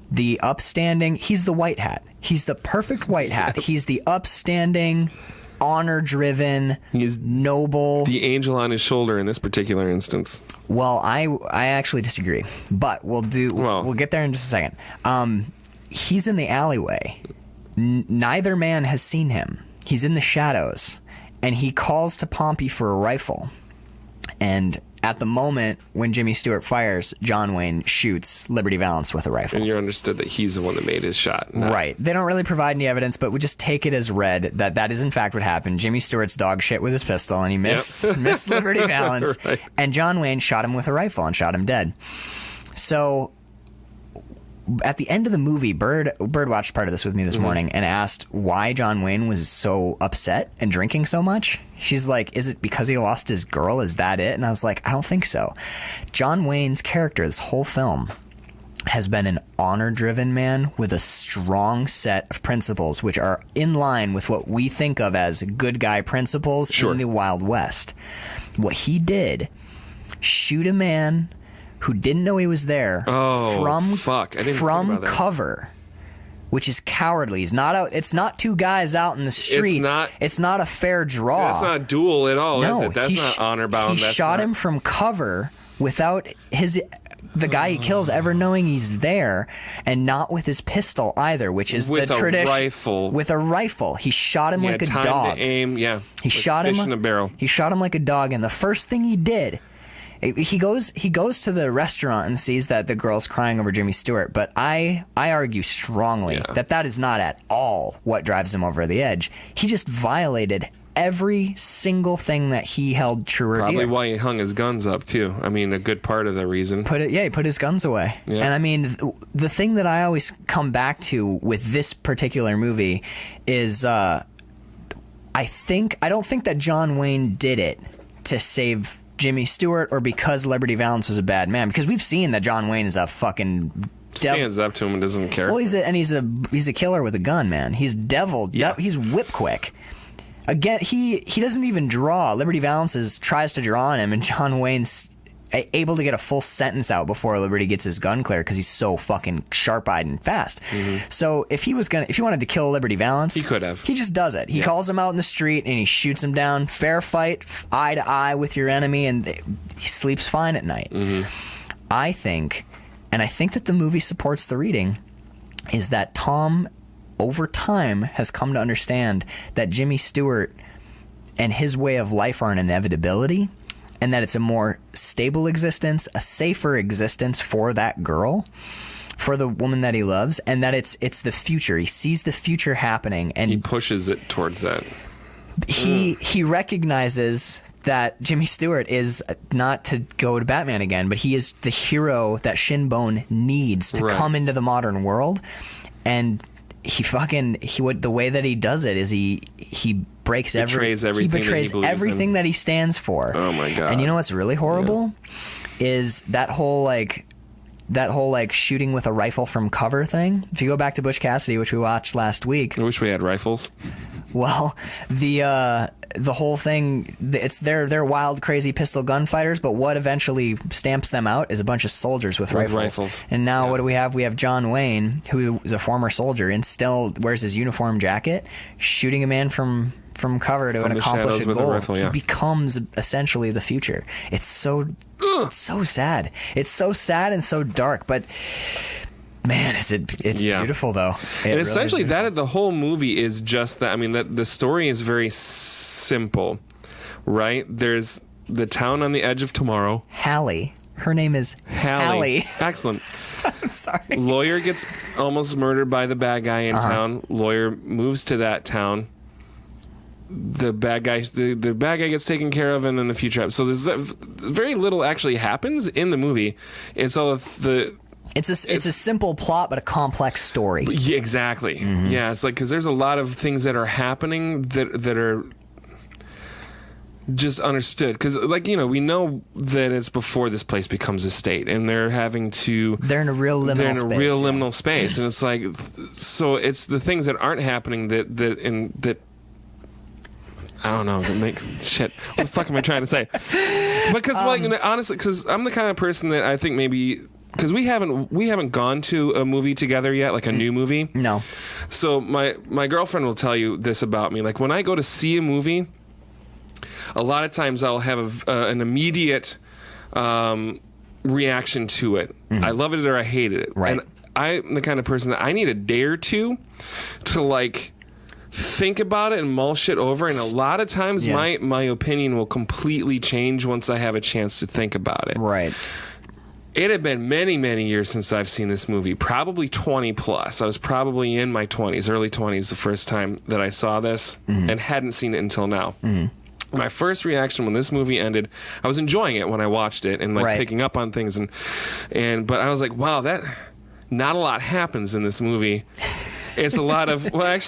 the upstanding, he's the white hat. He's the perfect white hat. He's the upstanding, honor-driven, he's noble. The angel on his shoulder in this particular instance. Well, I actually disagree, but we'll get there in just a second. He's in the alleyway. Neither man has seen him. He's in the shadows, and he calls to Pompey for a rifle. And at the moment when Jimmy Stewart fires, John Wayne shoots Liberty Valance with a rifle. And you understood that he's the one that made his shot. Right. They don't really provide any evidence, but we just take it as read that is in fact what happened. Jimmy Stewart's dog shit with his pistol, and he missed Liberty Valance. Right. And John Wayne shot him with a rifle and shot him dead. So... At the end of the movie, Bird watched part of this with me this morning and asked why John Wayne was so upset and drinking so much. She's like, is it because he lost his girl? Is that it? And I was like, I don't think so. John Wayne's character, this whole film, has been an honor-driven man with a strong set of principles, which are in line with what we think of as good guy principles in the Wild West. What he did, shoot a man who didn't know he was there from cover, which is cowardly. It's not two guys out in the street. It's not a fair draw. That's not a duel at all, is it? That's not honor bound. He shot him from cover without the guy he kills ever knowing he's there, and not with his pistol either, which is the tradition. With a rifle. He shot him like a dog. Time to aim, He shot him in a barrel. He shot him like a dog, and the first thing he did... He goes to the restaurant and sees that the girl's crying over Jimmy Stewart, but I argue strongly that is not at all what drives him over the edge. He just violated every single thing that he held true or dear. Probably why he hung his guns up too. I mean, a good part of the reason. He put his guns away. Yeah. And I mean, the thing that I always come back to with this particular movie is I don't think that John Wayne did it to save Jimmy Stewart or because Liberty Valance was a bad man, because we've seen that John Wayne is a fucking stands up to him and doesn't care. Well, he's a killer with a gun, man. He's he's whip quick. Again, he doesn't even draw. Liberty Valance tries to draw on him, and John Wayne's able to get a full sentence out before Liberty gets his gun clear because he's so fucking sharp-eyed and fast. Mm-hmm. So if he wanted to kill Liberty Valance, he could have. He just does it. He calls him out in the street and he shoots him down. Fair fight, eye to eye with your enemy, and he sleeps fine at night. Mm-hmm. I think that the movie supports the reading, is that Tom, over time, has come to understand that Jimmy Stewart and his way of life are an inevitability, and that it's a more stable existence, a safer existence for that girl, for the woman that he loves, and that it's the future. He sees the future happening, and he pushes it towards that. He recognizes that Jimmy Stewart is, not to go to Batman again, but he is the hero that Shinbone needs to come into the modern world, and the way that he does it is he breaks everything that he stands for. Oh my god! And you know what's really horrible is that whole shooting with a rifle from cover thing. If you go back to Butch Cassidy, which we watched last week, I wish we had rifles. Well, the whole thing, they're wild, crazy pistol gunfighters, but what eventually stamps them out is a bunch of soldiers with rifles. And now what do we have? We have John Wayne, who is a former soldier and still wears his uniform jacket, shooting a man from cover to accomplish a goal. He becomes essentially the future. It's so sad. It's so sad and so dark, but man, it's beautiful though. And essentially the whole movie is just that. I mean, the story is very simple, right? There's the town on the edge of tomorrow. Hallie. Her name is Hallie. Excellent. I'm sorry. Lawyer gets almost murdered by the bad guy in town. Lawyer moves to that town. the bad guy gets taken care of, and then the future. So there's very little actually happens in the movie. It's all It's a simple plot, but a complex story. Yeah, exactly. Mm-hmm. Yeah, it's like because there's a lot of things that are happening that are just understood. Because, like, we know that it's before this place becomes a state, and they're having to. They're in a real liminal space, and it's like, so it's the things that aren't happening that. I don't know. Shit. What the fuck am I trying to say? Because, honestly, because I'm the kind of person that I think maybe. Because we haven't gone to a movie together yet, like a new movie. No. So my girlfriend will tell you this about me. Like when I go to see a movie, a lot of times I'll have an immediate reaction to it. I love it or I hate it. Right. And I'm the kind of person that I need a day or two to like think about it and mull shit over. And a lot of times my opinion will completely change once I have a chance to think about it. Right. It had been many, many years since I've seen this movie, probably 20 plus. I was probably in my 20s, early 20s, the first time that I saw this and hadn't seen it until now. My first reaction when this movie ended, I was enjoying it when I watched it and like picking up on things but I was like, wow, not a lot happens in this movie. It's a lot of, I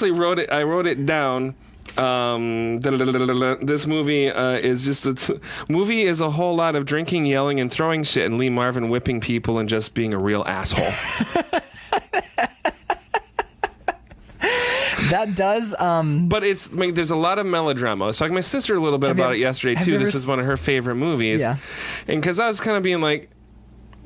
wrote it down. This movie movie is a whole lot of drinking, yelling, and throwing shit, and Lee Marvin whipping people and just being a real asshole. That does, but there's a lot of melodrama. I was talking to my sister a little bit about it yesterday too. This is one of her favorite movies, and because I was kind of being like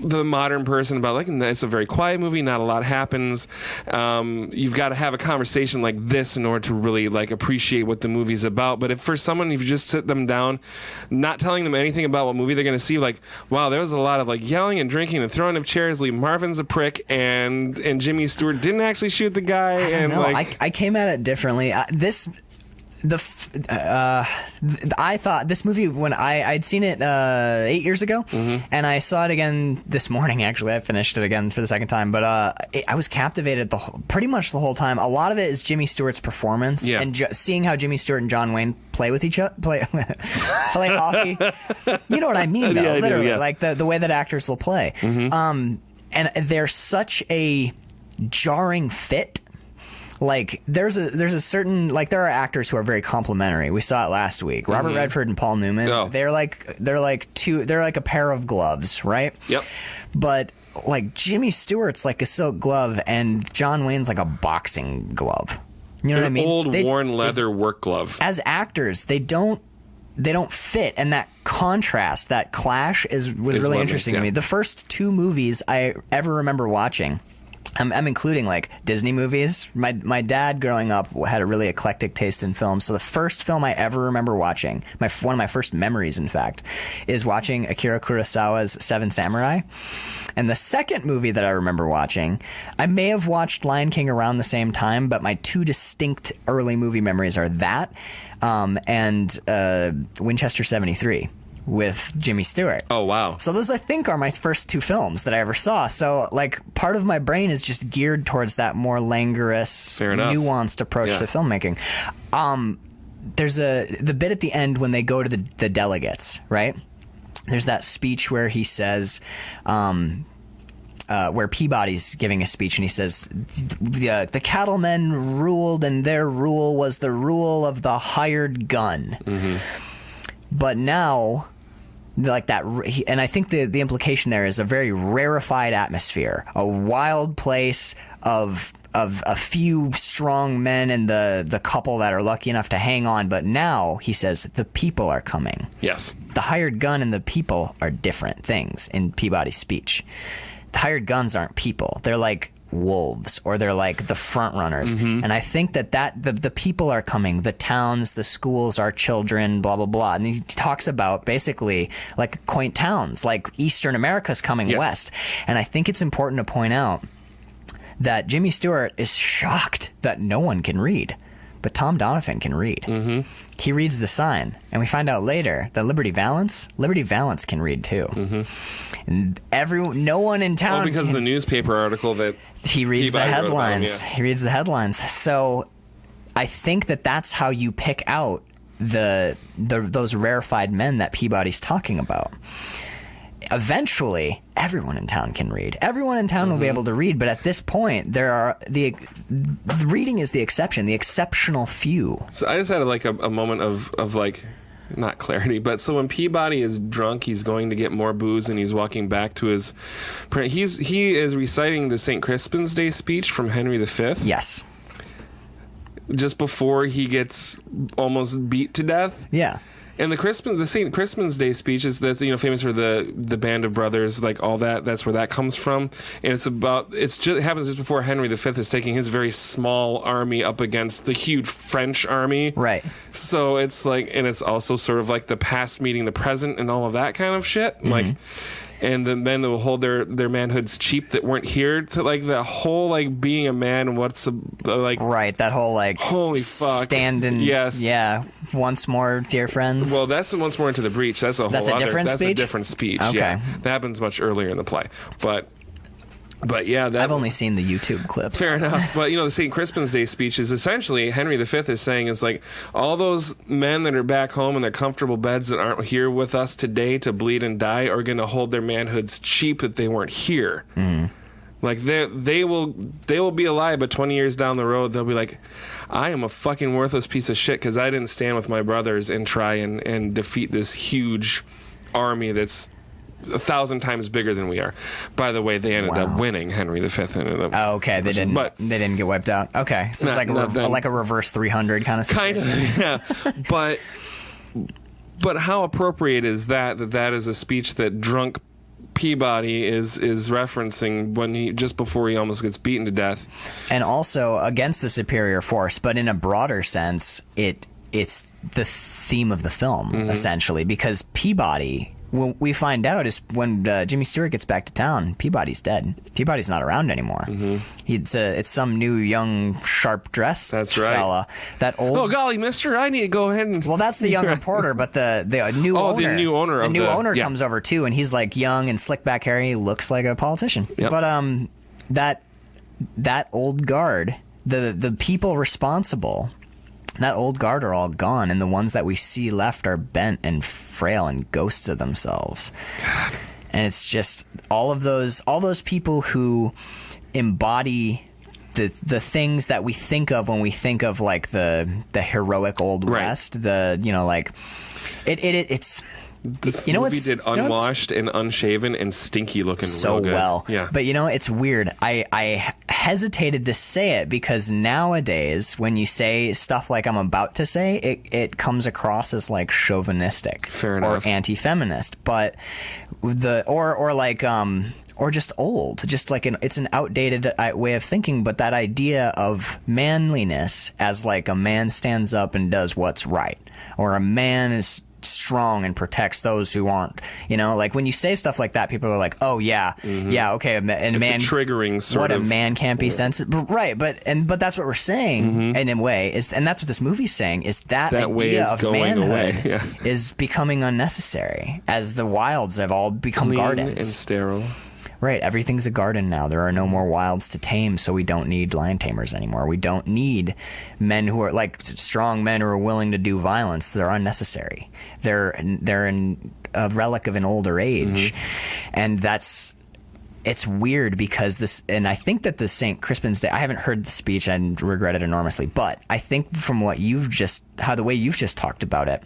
the modern person about like it's a very quiet movie, not a lot happens. You've got to have a conversation like this in order to really like appreciate what the movie's about. But if you just sit them down, not telling them anything about what movie they're going to see, like, wow, there was a lot of like yelling and drinking and throwing of chairs. Lee Marvin's a prick, and Jimmy Stewart didn't actually shoot the guy. I came at it differently. I thought this movie when I'd seen it 8 years ago, and I saw it again this morning. Actually, I finished it again for the second time, but I was captivated pretty much the whole time. A lot of it is Jimmy Stewart's performance and seeing how Jimmy Stewart and John Wayne play with each other, play hockey. You know what I mean, though? Literally, like the way that actors will play. And they're such a jarring fit. Like there's a certain, like, there are actors who are very complimentary. We saw it last week. Robert Redford and Paul Newman. They're like a pair of gloves, right? Yep. But like Jimmy Stewart's like a silk glove and John Wayne's like a boxing glove. You know what I mean? Old worn leather work glove. As actors, they don't fit, and that contrast, that clash was really interesting to me. The first two movies I ever remember watching, I'm including like Disney movies. My dad growing up had a really eclectic taste in films. So the first film I ever remember watching, one of my first memories, in fact, is watching Akira Kurosawa's Seven Samurai. And the second movie that I remember watching, I may have watched Lion King around the same time, but my two distinct early movie memories are that and Winchester 73. With Jimmy Stewart. Oh, wow. So those, I think, are my first two films that I ever saw. So, like, part of my brain is just geared towards that more languorous, nuanced approach to filmmaking. There's the bit at the end when they go to the delegates, right? There's that speech where he says, where Peabody's giving a speech, and he says, the cattlemen ruled, and their rule was the rule of the hired gun. But now, like that, and I think the implication there is a very rarefied atmosphere, a wild place of a few strong men and the couple that are lucky enough to hang on. But now, he says, the people are coming. Yes. The hired gun and the people are different things in Peabody's speech. The hired guns aren't people. They're like wolves, or they're like the front runners. And I think that the people are coming, the towns, the schools, our children, blah blah blah. And he talks about basically like quaint towns, like Eastern America's coming west. And I think it's important to point out that Jimmy Stewart is shocked that no one can read, but Tom Donovan can read. He reads the sign, and we find out later that Liberty Valance can read too. And no one in town. Because of the newspaper article that he reads the headlines. He reads the headlines. So I think that that's how you pick out those rarefied men that Peabody's talking about. Eventually, everyone in town can read. Everyone in town will be able to read, but at this point, the reading is the exception, the exceptional few. So I just had like a moment of like, not clarity, but so when Peabody is drunk, he's going to get more booze, and he's walking back to his. He is reciting the St. Crispin's Day speech from Henry V. Yes. Just before he gets almost beat to death. Yeah. And the St. Crispin's Day speech is that's famous for the band of brothers, like all that. That's where that comes from. And it happens just before Henry V is taking his very small army up against the huge French army. Right. So it's like, and it's also sort of like the past meeting the present and all of that kind of shit. Mm-hmm. Like, and the men that will hold their manhoods cheap that weren't here, to like the whole like being a man. What's like right, that whole like holy fuck standing. Yes. Yeah. Once more, dear friends. Well, that's once more into the breach. That's a different speech. Okay. Yeah, that happens much earlier in the play, but yeah, I've only seen the YouTube clips. Fair enough. But, the St. Crispin's Day speech is essentially Henry V is saying is like, all those men that are back home in their comfortable beds that aren't here with us today to bleed and die are going to hold their manhoods cheap that they weren't here. Mm. Like, they will be alive, but 20 years down the road, they'll be like, I am a fucking worthless piece of shit because I didn't stand with my brothers and try and defeat this huge army that's 1,000 times bigger than we are. By the way, they ended up winning. Henry V ended up. Oh, okay. They didn't get wiped out. Okay, so it's like a reverse 300 kind of situation. Kind of, yeah. But how appropriate is that is a speech that drunk Peabody is referencing just before he almost gets beaten to death, and also against the superior force, but in a broader sense, it's the theme of the film essentially, because Peabody. What we find out is when Jimmy Stewart gets back to town, Peabody's dead. Peabody's not around anymore. Mm-hmm. It's some new young sharp dressed fella. That old. Oh golly, Mister, I need to go ahead and. Well, that's the young reporter, but the new owner. The new owner comes over too, and he's like young and slick back hair. And he looks like a politician. Yep. But that old guard, the people responsible. That old guard are all gone, and the ones that we see left are bent and frail and ghosts of themselves. God. And it's just all those people who embody the things that we think of when we think of like the heroic old West. It's. This movie did unwashed and unshaven and stinky looking so real good. Well. Yeah. But it's weird. I hesitated to say it because nowadays when you say stuff like I'm about to say, it comes across as like chauvinistic. Fair enough. Or anti-feminist. But or just old, just like it's an outdated way of thinking. But that idea of manliness as like a man stands up and does what's right, or a man is strong and protects those who aren't. Like when you say stuff like that, people are like, "Oh yeah, yeah, okay." And it's a man triggering sort of. What a man can't be sensitive, right? But that's what we're saying in a way and that's what this movie's saying is that idea of manhood is becoming unnecessary as the wilds have all become clean gardens and sterile. Right, everything's a garden now. There are no more wilds to tame, so we don't need lion tamers anymore. We don't need men who are like strong men who are willing to do violence. They're unnecessary. They're in a relic of an older age, and it's weird because this. And I think that the St. Crispin's Day. I haven't heard the speech and regret it enormously, but I think from what the way you've just talked about it,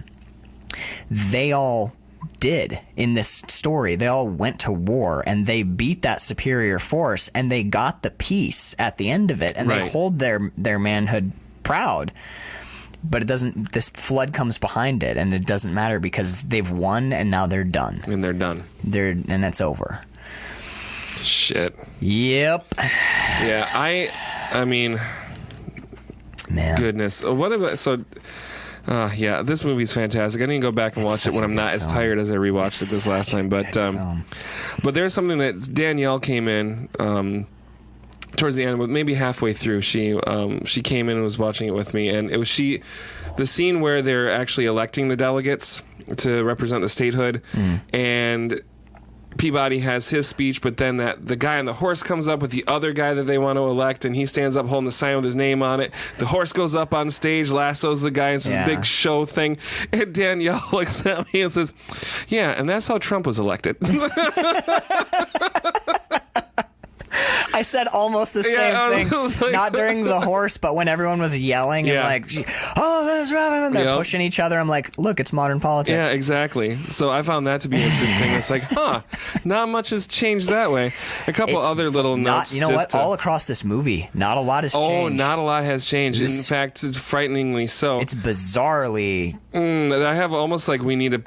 they all did in this story. They all went to war and they beat that superior force and they got the peace at the end of it, and they hold their manhood proud. But it doesn't. This flood comes behind it, and it doesn't matter because they've won and now they're done. And they're done. And it's over. Shit. Yep. Yeah. I mean. Man. Goodness. What about yeah, this movie's fantastic. I need to go back and watch it when I'm not as tired as I rewatched it this last time. But there's something that Danielle came in towards the end, maybe halfway through. She came in and was watching it with me, and it was the scene where they're actually electing the delegates to represent the statehood, and Peabody has his speech, but then the guy on the horse comes up with the other guy that they want to elect, and he stands up holding the sign with his name on it. The horse goes up on stage, lassos the guy, and it's this big show thing. And Danielle looks at me and says, "Yeah, and that's how Trump was elected." I said almost the same thing. Like, not during the horse, but when everyone was yelling and like, "Oh, that's right," and they're pushing each other. I'm like, look, it's modern politics. Yeah, exactly. So I found that to be interesting. It's like, not much has changed that way. A couple other little notes. You know what? All across this movie, not a lot has changed. Oh, not a lot has changed. In fact, it's frighteningly so. It's bizarrely. I have almost like we need to.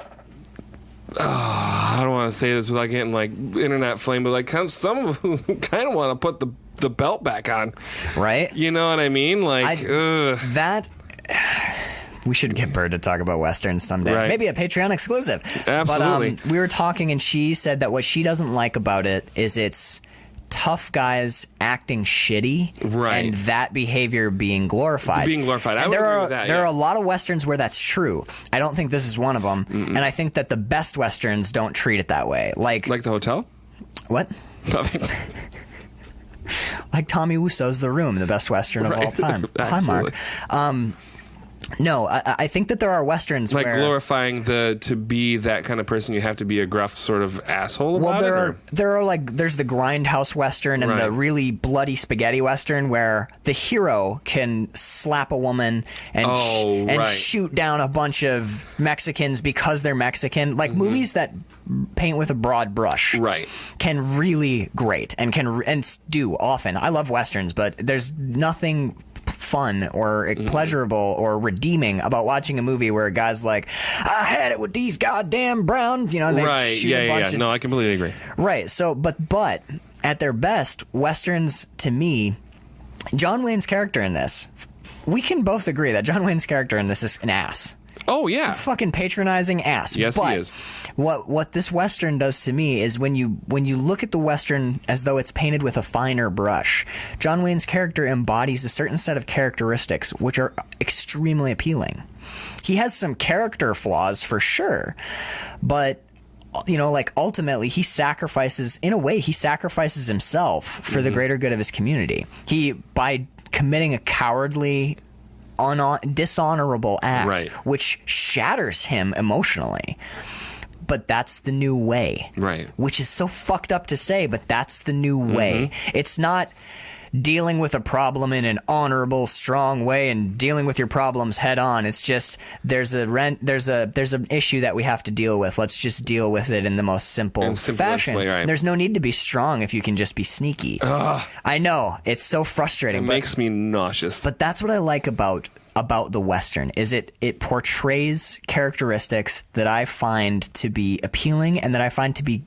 I don't want to say this without getting like internet flame, but like some of them kind of want to put the belt back on, right? You know what I mean? Like that. We should get Bird to talk about Westerns someday. Right. Maybe a Patreon exclusive. Absolutely. But we were talking, and she said that what she doesn't like about it is it's tough guys acting shitty, and that behavior being glorified. I would agree with that. There are a lot of Westerns where that's true. I don't think this is one of them. And I think that the best Westerns don't treat it that way. Like The Hotel? What? Nothing. Like Tommy Wiseau's The Room, the best Western of all time. Hi, Mark. No, I think that there are Westerns like where... glorifying to be that kind of person, you have to be a gruff sort of asshole about there's the grindhouse Western and the really bloody spaghetti Western where the hero can slap a woman and shoot down a bunch of Mexicans because they're Mexican. Like movies that paint with a broad brush can really great and do often. I love Westerns, but there's nothing fun or pleasurable or redeeming about watching a movie where a guy's like, "I had it with these goddamn brown," you know, they shoot a bunch of... No, I completely agree. Right. So, but at their best, Westerns, to me, John Wayne's character in this, we can both agree that John Wayne's character in this is an ass. Oh, yeah. He's a fucking patronizing ass. Yes, but he is. What this Western does to me is when you look at the Western as though it's painted with a finer brush, John Wayne's character embodies a certain set of characteristics which are extremely appealing. He has some character flaws for sure, but you know, like ultimately he sacrifices himself for the greater good of his community. By committing a cowardly, dishonorable act, which shatters him emotionally. But that's the new way. Right. Which is so fucked up to say, but that's the new way. It's not dealing with a problem in an honorable, strong way and dealing with your problems head on. It's just there's an issue that we have to deal with. Let's just deal with it in the most simple fashion. Way, There's no need to be strong if you can just be sneaky. I know, it's so frustrating. It makes me nauseous. But that's what I like about the Western is it portrays characteristics that I find to be appealing and that I find to be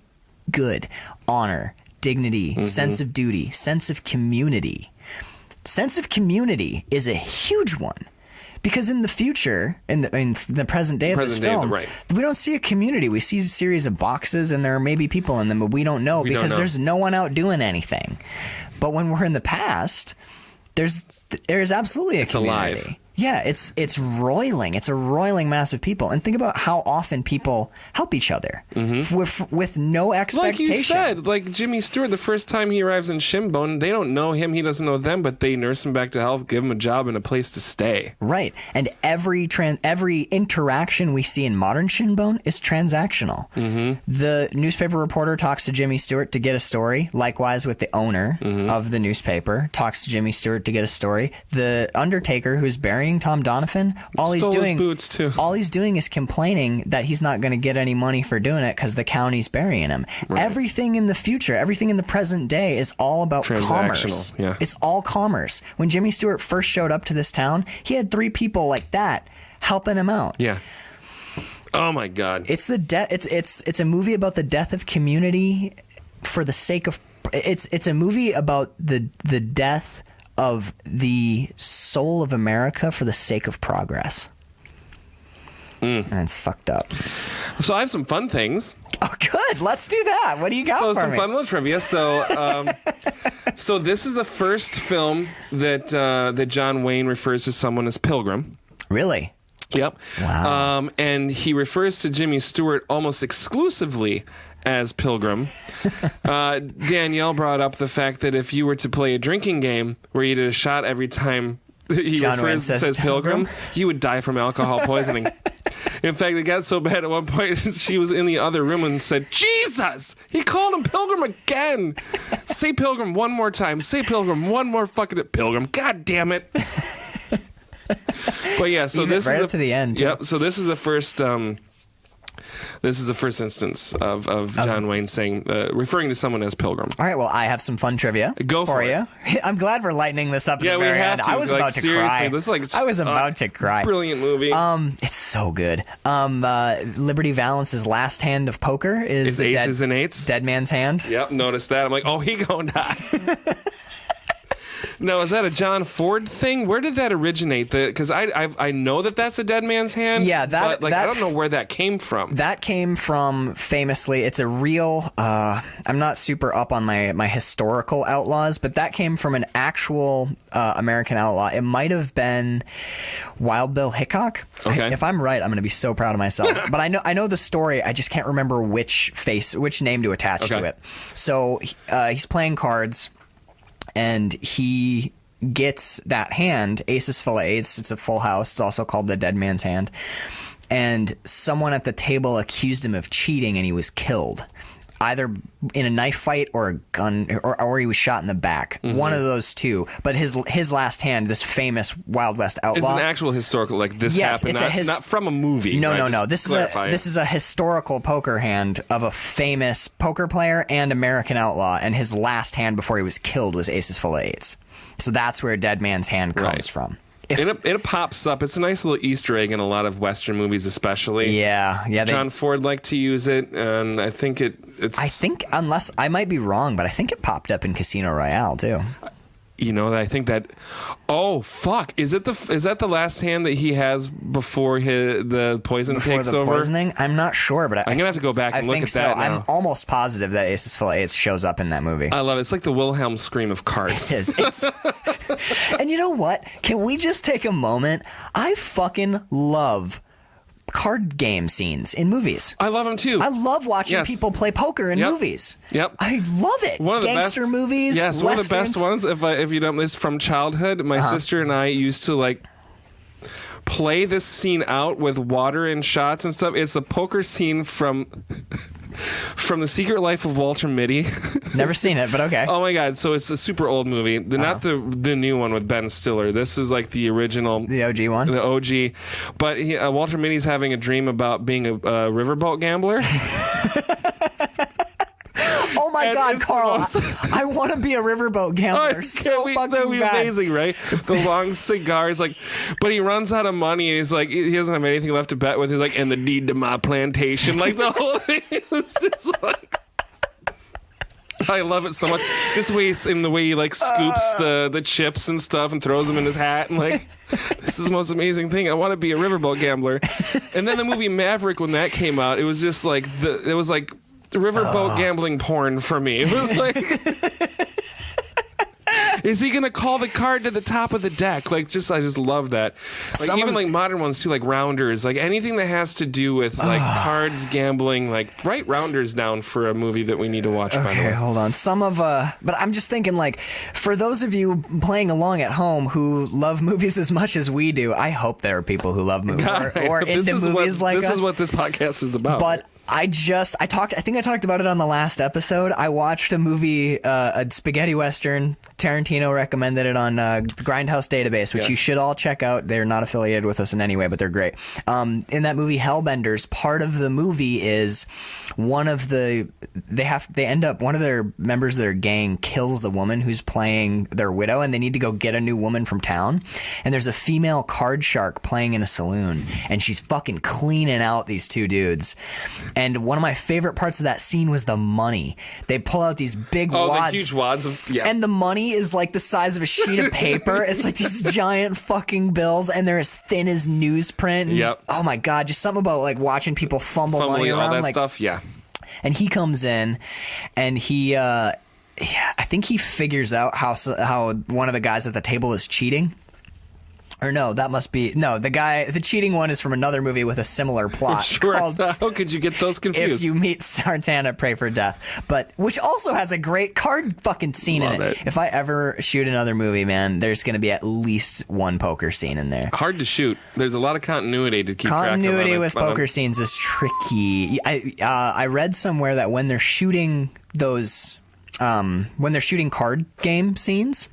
good. Honor, dignity, sense of duty, sense of community. Sense of community is a huge one. Because in the future, in the present day of this film, we don't see a community. We see a series of boxes and there are maybe people in them, but we don't know because there's no one out doing anything. But when we're in the past, there's absolutely a community. Alive. Yeah, it's roiling. It's a roiling mass of people. And think about how often people help each other with no expectation. Like you said, like Jimmy Stewart, the first time he arrives in Shinbone, they don't know him, he doesn't know them, but they nurse him back to health, give him a job and a place to stay. Right. And every interaction we see in modern Shinbone is transactional. The newspaper reporter talks to Jimmy Stewart to get a story. Likewise with the owner of the newspaper talks to Jimmy Stewart to get a story. The undertaker who's burying Tom Donovan, all he's doing is complaining that he's not going to get any money for doing it because the county's burying him. Everything in the future, everything in the present day is all about commerce. Yeah. It's all commerce. When Jimmy Stewart first showed up to this town, he had 3 people like that helping him out. Yeah. Oh my God. It's a movie about the death of community for the sake of it's a movie about the death of the soul of America for the sake of progress. And it's fucked up. So I have some fun things. Oh, good. Let's do that. What do you got for me? So some fun little trivia. So this is the first film that John Wayne refers to someone as Pilgrim. Really? Yep. Wow. And he refers to Jimmy Stewart almost exclusively as Pilgrim. Danielle brought up the fact that if you were to play a drinking game where you did a shot every time he says Pilgrim, you would die from alcohol poisoning. In fact, it got so bad at one point, she was in the other room and said, Jesus! He called him Pilgrim again! Say Pilgrim one more time. Say Pilgrim one more fucking Pilgrim. God damn it. But yeah, so this right is up to the end. Too. Yep. So this is the first. This is the first instance of John Wayne saying, referring to someone as Pilgrim. All right, well, I have some fun trivia for you. I'm glad we're lightening this up at the very end. I was about to cry. This is I was about to cry. Brilliant movie. It's so good. Liberty Valance's last hand of poker is the aces and eights. Dead man's hand. Yep, noticed that. I'm like, oh, he gonna die. Now, is that a John Ford thing? Where did that originate? Because I know that that's a dead man's hand. Yeah, but I don't know where that came from. That came from, famously, it's a real, I'm not super up on my historical outlaws, but that came from an actual American outlaw. It might have been Wild Bill Hickok. Okay. If I'm right, I'm going to be so proud of myself. But I know the story. I just can't remember which name to attach to it. So he's playing cards. And he gets that hand, aces full of eights. It's a full house. It's also called the dead man's hand. And someone at the table accused him of cheating, and he was killed. Either in a knife fight or a gun, or he was shot in the back. Mm-hmm. One of those two. But his last hand, this famous Wild West outlaw. It's an actual historical, like this happened, not from a movie. No, no. This is a historical poker hand of a famous poker player and American outlaw, and his last hand before he was killed was aces full of eights. So that's where Dead Man's Hand comes from. It pops up. It's a nice little Easter egg in a lot of Western movies, especially. Yeah. John Ford liked to use it, and I think it's. I think, unless I might be wrong, but I think it popped up in Casino Royale too. You know, I think that. Oh fuck! Is that the last hand that he has before the poison takes over? Poisoning? I'm not sure, but I'm gonna have to go back and look at that now. I'm almost positive that Aces Full of Eights shows up in that movie. I love it. It's like the Wilhelm scream of cards. It is. And you know what? Can we just take a moment? I fucking love card game scenes in movies. I love them too. I love watching people play poker in movies. Yep. I love it. One of the Gangster best movies. Yes, Westerns. one of the best ones. If you don't, this from childhood. My sister and I used to play this scene out with water and shots and stuff. It's the poker scene from The Secret Life of Walter Mitty. Never seen it, but okay. Oh my god! So it's a super old movie. Not the new one with Ben Stiller. This is like the original, the OG one. The OG. But Walter Mitty's having a dream about being a riverboat gambler. Oh my God, Karl! I want to be a riverboat gambler. That'd be amazing, right? The long cigars, but he runs out of money, and he's like, he doesn't have anything left to bet with. He's like, and the deed to my plantation, the whole thing is just like. I love it so much. This way, in the way he scoops the chips and stuff and throws them in his hat, and this is the most amazing thing. I want to be a riverboat gambler. And then the movie Maverick, when that came out, it was just riverboat gambling porn for me. It was is he gonna call the card to the top of the deck? I just love that. Modern ones too, like Rounders, anything that has to do with cards, gambling. Write Rounders down for a movie that we need to watch. Okay, hold on. But I'm just thinking, for those of you playing along at home who love movies as much as we do, I hope there are people who love movies or into movies like us. This is what this podcast is about. But I think I talked about it on the last episode. I watched a movie, a spaghetti western. Tarantino recommended it on Grindhouse Database, which you should all check out. They're not affiliated with us in any way, but they're great. In that movie, Hellbenders, part of the movie is one of their members of their gang kills the woman who's playing their widow, and they need to go get a new woman from town. And there's a female card shark playing in a saloon, and she's fucking cleaning out these two dudes. And one of my favorite parts of that scene was the money. They pull out these big wads. The huge wads of, and the money is the size of a sheet of paper. It's these giant fucking bills, and they're as thin as newsprint. And, oh my God, just something about watching people fumbling money around. All that stuff, yeah. And he comes in, and he, I think he figures out how one of the guys at the table is cheating. Or no, that must be... No, the cheating one is from another movie with a similar plot. Sure. Called How could you get those confused? If You Meet Sartana, Pray for Death. But which also has a great card fucking scene in it. If I ever shoot another movie, man, there's going to be at least one poker scene in there. Hard to shoot. There's a lot of continuity to keep track of. Continuity with poker scenes is tricky. I read somewhere that when they're shooting card game scenes,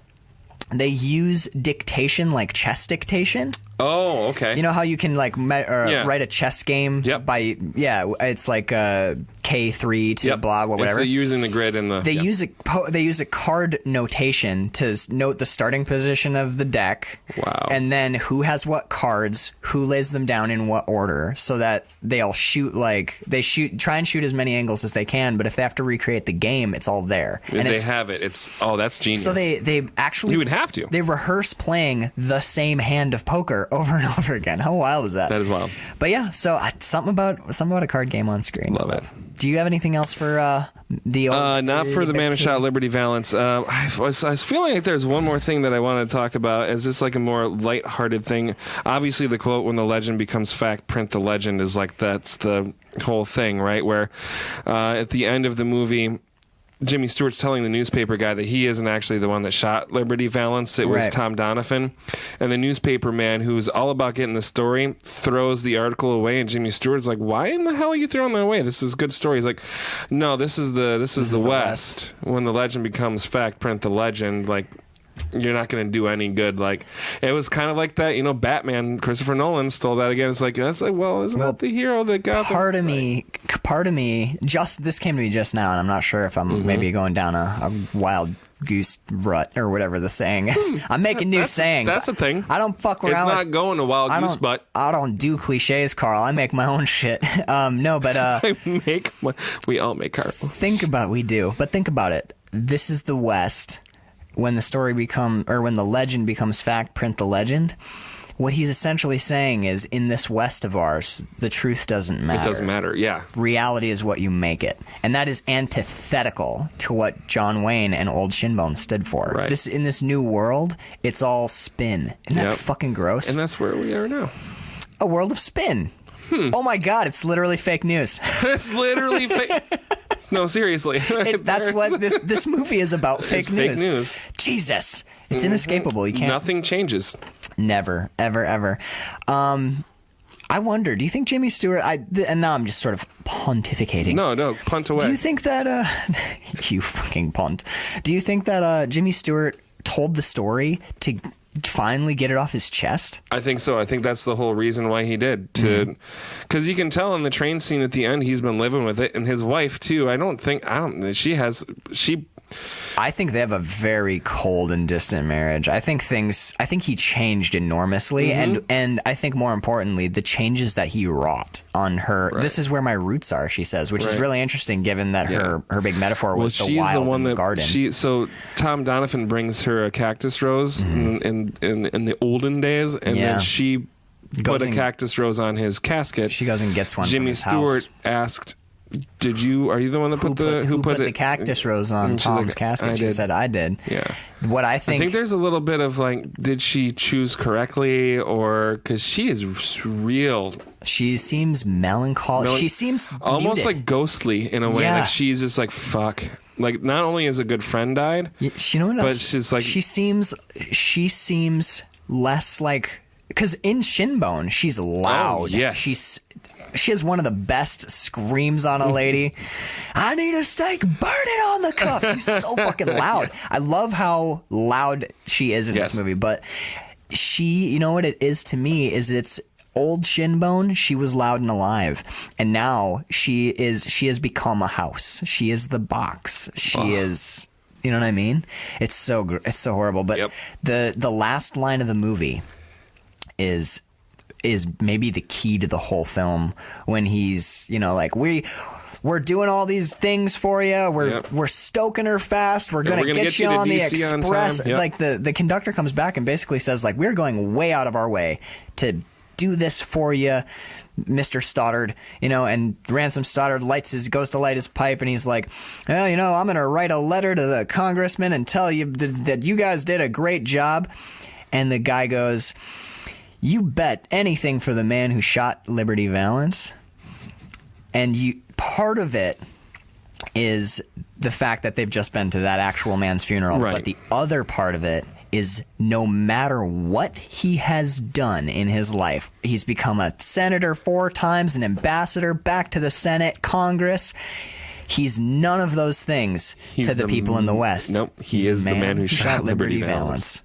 they use dictation like chess dictation. Oh, okay. You know how you can like write a chess game by it's like K3 to blah whatever. It's using the grid and the they use a card notation to note the starting position of the deck. Wow. And then who has what cards, who lays them down in what order, so that they'll try and shoot as many angles as they can, but if they have to recreate the game, it's all there. And they have it. That's genius. So they actually you would have to. They rehearse playing the same hand of poker over and over again. How wild is that? That is wild. But yeah, so something about a card game on screen. Love it. Do you have anything else for the old not for the Man Who Shot Liberty Valance. I was feeling like there's one more thing that I want to talk about as just like a more lighthearted thing. Obviously, the quote, "When the legend becomes fact, print the legend," is like that's the whole thing, right? Where at the end of the movie, Jimmy Stewart's telling the newspaper guy that he isn't actually the one that shot Liberty Valance. It was Tom Donovan. And the newspaper man, who's all about getting the story, throws the article away. And Jimmy Stewart's like, "Why in the hell are you throwing that away? This is a good story." He's like, "No, this is the West. When the legend becomes fact, print the legend." Like, you're not going to do any good. Like, it was kind of like that, Batman, Christopher Nolan stole that again. It's like, isn't that the hero that got part of me, this came to me just now, and I'm not sure if I'm maybe going down a wild goose rut or whatever the saying is. I'm making new sayings. That's a thing. I don't fuck around. It's not going to wild goose butt. I don't do cliches, Karl. I make my own shit. No, but we all make our own. Think about it. This is the West. When the legend becomes fact, print the legend. What he's essentially saying is, in this West of ours, the truth doesn't matter. It doesn't matter, yeah. Reality is what you make it. And that is antithetical to what John Wayne and Old Shinbone stood for. Right. In this new world, it's all spin. Isn't that fucking gross? And that's where we are now. A world of spin. Oh my God, it's literally fake news. It's literally fake. No, seriously. That's what this movie is about. Fake news. Jesus. It's inescapable. You can't. Nothing changes. Never, ever, ever. I wonder, do you think Jimmy Stewart, and now I'm just sort of pontificating. No, punt away. Do you think that, you fucking punt. Do you think that Jimmy Stewart told the story to finally get it off his chest? I think so. I think that's the whole reason why he did. Because you can tell in the train scene at the end, he's been living with it, and his wife too. I think they have a very cold and distant marriage. I think he changed enormously, and I think more importantly, the changes that he wrought on her. Right. This is where my roots are, she says, which is really interesting given that her big metaphor was the wild in the garden. So Tom Donovan brings her a cactus rose in the olden days, and then she put a cactus rose on his casket. She goes and gets one. Jimmy Stewart asked, are you the one that put the cactus rose on Tom's casket? She said, I did. Yeah. I think there's a little bit of like, did she choose correctly, or because she is real. She seems melancholy. She seems almost muted. like ghostly in a way. Yeah. Like she's just like, fuck. Like, not only is a good friend died, you know what else? But she's like, she seems less like, because in Shinbone she's loud. Oh, yes. She has one of the best screams on a lady. I need a steak, burn it on the cup. She's so fucking loud. I love how loud she is in this movie. But you know what it is to me, is it's old Shinbone. She was loud and alive. And now she has become a house. She is the box. She is, you know what I mean? It's so horrible. But the last line of the movie is maybe the key to the whole film, when he's, like, we're doing all these things for you. We're stoking her fast. We're gonna get you on the express. Like the conductor comes back and basically says, like, we're going way out of our way to do this for you, Mr. Stoddard, and Ransom Stoddard goes to light his pipe, and he's like, well, I'm going to write a letter to the congressman and tell you that you guys did a great job. And the guy goes, "You bet anything for the man who shot Liberty Valance." And part of it is the fact that they've just been to that actual man's funeral. Right. But the other part of it is no matter what he has done in his life, he's become a senator 4 times, an ambassador, back to the Senate, Congress. He's none of those things to the people in the West. Nope, he is the man who shot Liberty Valance.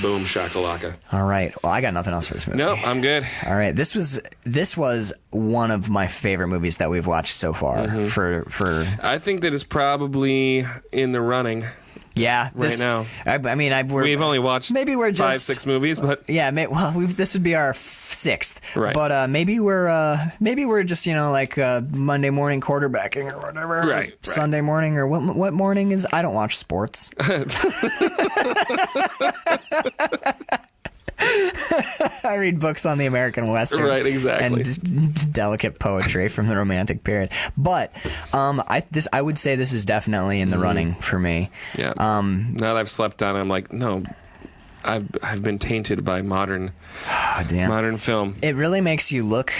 Boom shakalaka. All right. Well, I got nothing else for this movie. Nope, I'm good. All right. This was one of my favorite movies that we've watched so far. For I think that is probably in the running. Yeah, right now. We've only watched maybe we're just 5-6 movies, but yeah. This would be our 6th, right? But maybe we're just Monday morning quarterbacking or whatever, right? Sunday morning or what morning is? I don't watch sports. I read books on the American Western, right? Exactly, and delicate poetry from the Romantic period. But I would say this is definitely in the running for me. Yeah. Now that I've slept on, I'm like, no, I've been tainted by modern film. It really makes you look.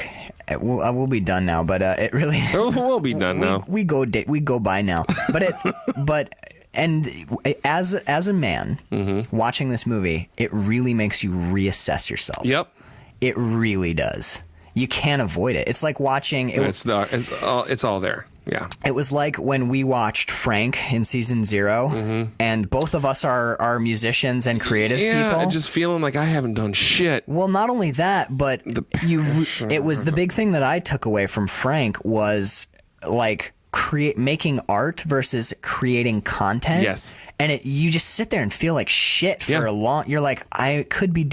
We'll be done now, but it really. We'll be done now. We go by now, but. And as a man watching this movie, it really makes you reassess yourself. Yep, it really does. You can't avoid it. It's like watching. It's all there. Yeah. It was like when we watched Frank in season 0, and both of us are musicians and creative people. Yeah, just feeling like I haven't done shit. Well, not only that, but it was the big thing that I took away from Frank was like. Making art versus creating content. Yes. And you just sit there and feel like shit for a long. You're like, I could be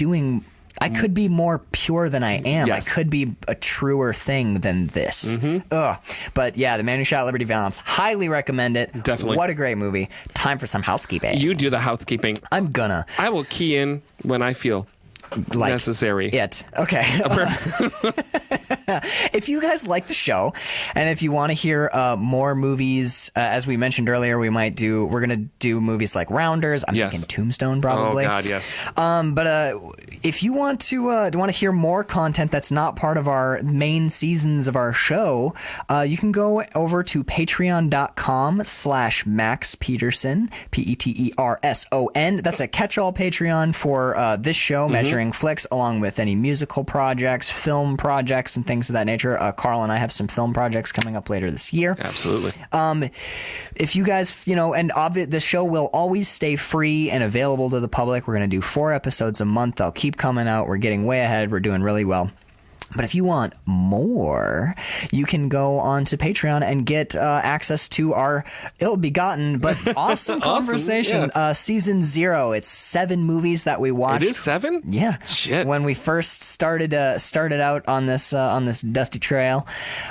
more pure than I am. Yes. I could be a truer thing than this. Ugh. But yeah, The Man Who Shot Liberty Valance. Highly recommend it. Definitely. What a great movie. Time for some housekeeping. You do the housekeeping. I will key in when I feel necessary. Okay. If you guys like the show, and if you want to hear more movies, as we mentioned earlier, we're gonna do movies like Rounders. I'm thinking Tombstone, probably. Oh God, yes. But if you want to hear more content that's not part of our main seasons of our show, you can go over to patreon.com/Max Peterson, Peterson. That's a catch-all Patreon for this show, measuring flicks, along with any musical projects, film projects, and things of that nature. Karl and I have some film projects coming up later this year. Absolutely. If you guys, the show will always stay free and available to the public. We're going to do 4 episodes a month. They'll keep coming out. We're getting way ahead. We're doing really well. But if you want more, you can go on to Patreon and get access to our ill-begotten but awesome conversation. Yeah. Season 0. It's 7 movies that we watched. It is 7? Yeah. Shit. When we first started out on this dusty trail,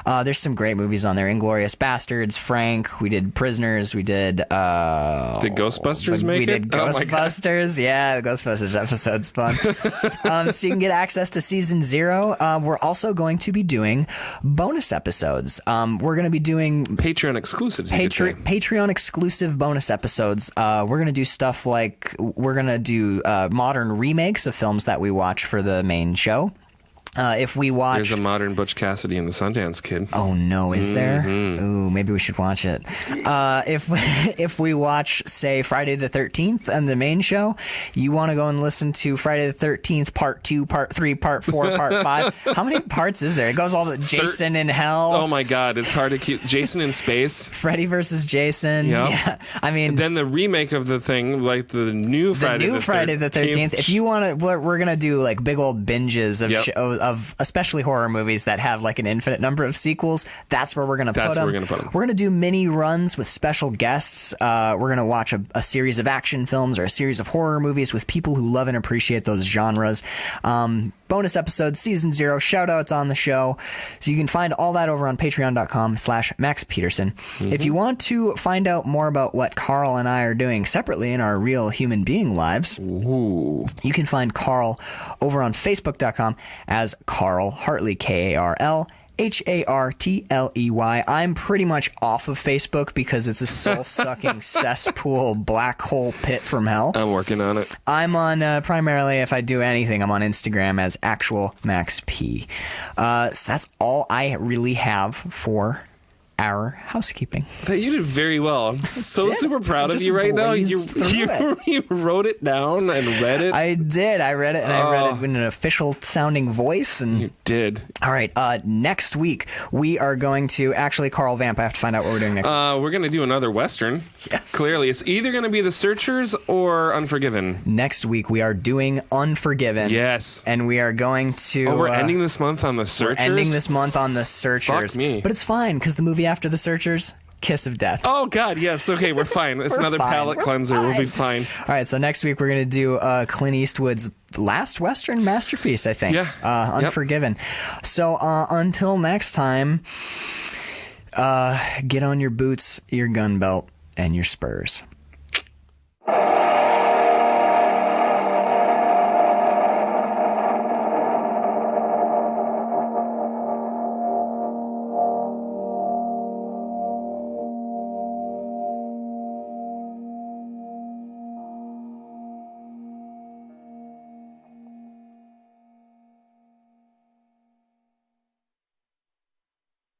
there's some great movies on there. Inglourious Bastards, Frank. We did Prisoners. We did. Did Ghostbusters make it? We did Ghostbusters. Yeah, the Ghostbusters episode's fun. So you can get access to Season 0. We're also going to be doing bonus episodes. We're going to be doing Patreon exclusives. Patreon exclusive bonus episodes. We're going to do stuff like we're going to do modern remakes of films that we watch for the main show. If we watch... There's a modern Butch Cassidy and the Sundance Kid. Oh, no. Is there? Ooh, maybe we should watch it. If we watch, say, Friday the 13th and the main show, you want to go and listen to Friday the 13th, Part 2, Part 3, Part 4, Part 5. How many parts is there? It goes all the Jason in Hell. Oh, my God. It's hard to keep... Jason in Space. Freddy versus Jason. Yep. Yeah. I mean... And then the remake of the thing, like the new Friday the 13th. If you want to... We're going to do like big old binges of especially horror movies that have like an infinite number of sequels. That's where we're going to put them. We're going to do mini runs with special guests. We're going to watch a series of action films or a series of horror movies with people who love and appreciate those genres. Bonus episodes, Season 0, shout-outs on the show. So you can find all that over on patreon.com/Max Peterson. If you want to find out more about what Karl and I are doing separately in our real human being lives, you can find Karl over on facebook.com as Karl Hartley, Karl, Hartley. I'm pretty much off of Facebook because it's a soul-sucking cesspool, black hole pit from hell. I'm working on it. I'm on, primarily, if I do anything, I'm on Instagram as Actual Max P. So that's all I really have for our housekeeping. You did very well. I'm so super proud of you right now. You wrote it down and read it. I did. I read it, and I read it in an official sounding voice. And you did. All right. Next week we are going to actually Karl Vamp. I have to find out what we're doing next. We're going to do another Western. Yes. Clearly, it's either going to be The Searchers or Unforgiven. Next week we are doing Unforgiven. Yes. And we are going to. Oh, we're ending this month on The Searchers. We're ending this month on The Searchers. Fuck me. But it's fine because the movie after The Searchers, Kiss of Death. Oh, God, yes. Okay, we're fine. It's another palate cleanser. We'll be fine. All right, so next week we're going to do Clint Eastwood's last Western masterpiece, I think. Yeah. Unforgiven. Yep. So until next time, get on your boots, your gun belt, and your spurs.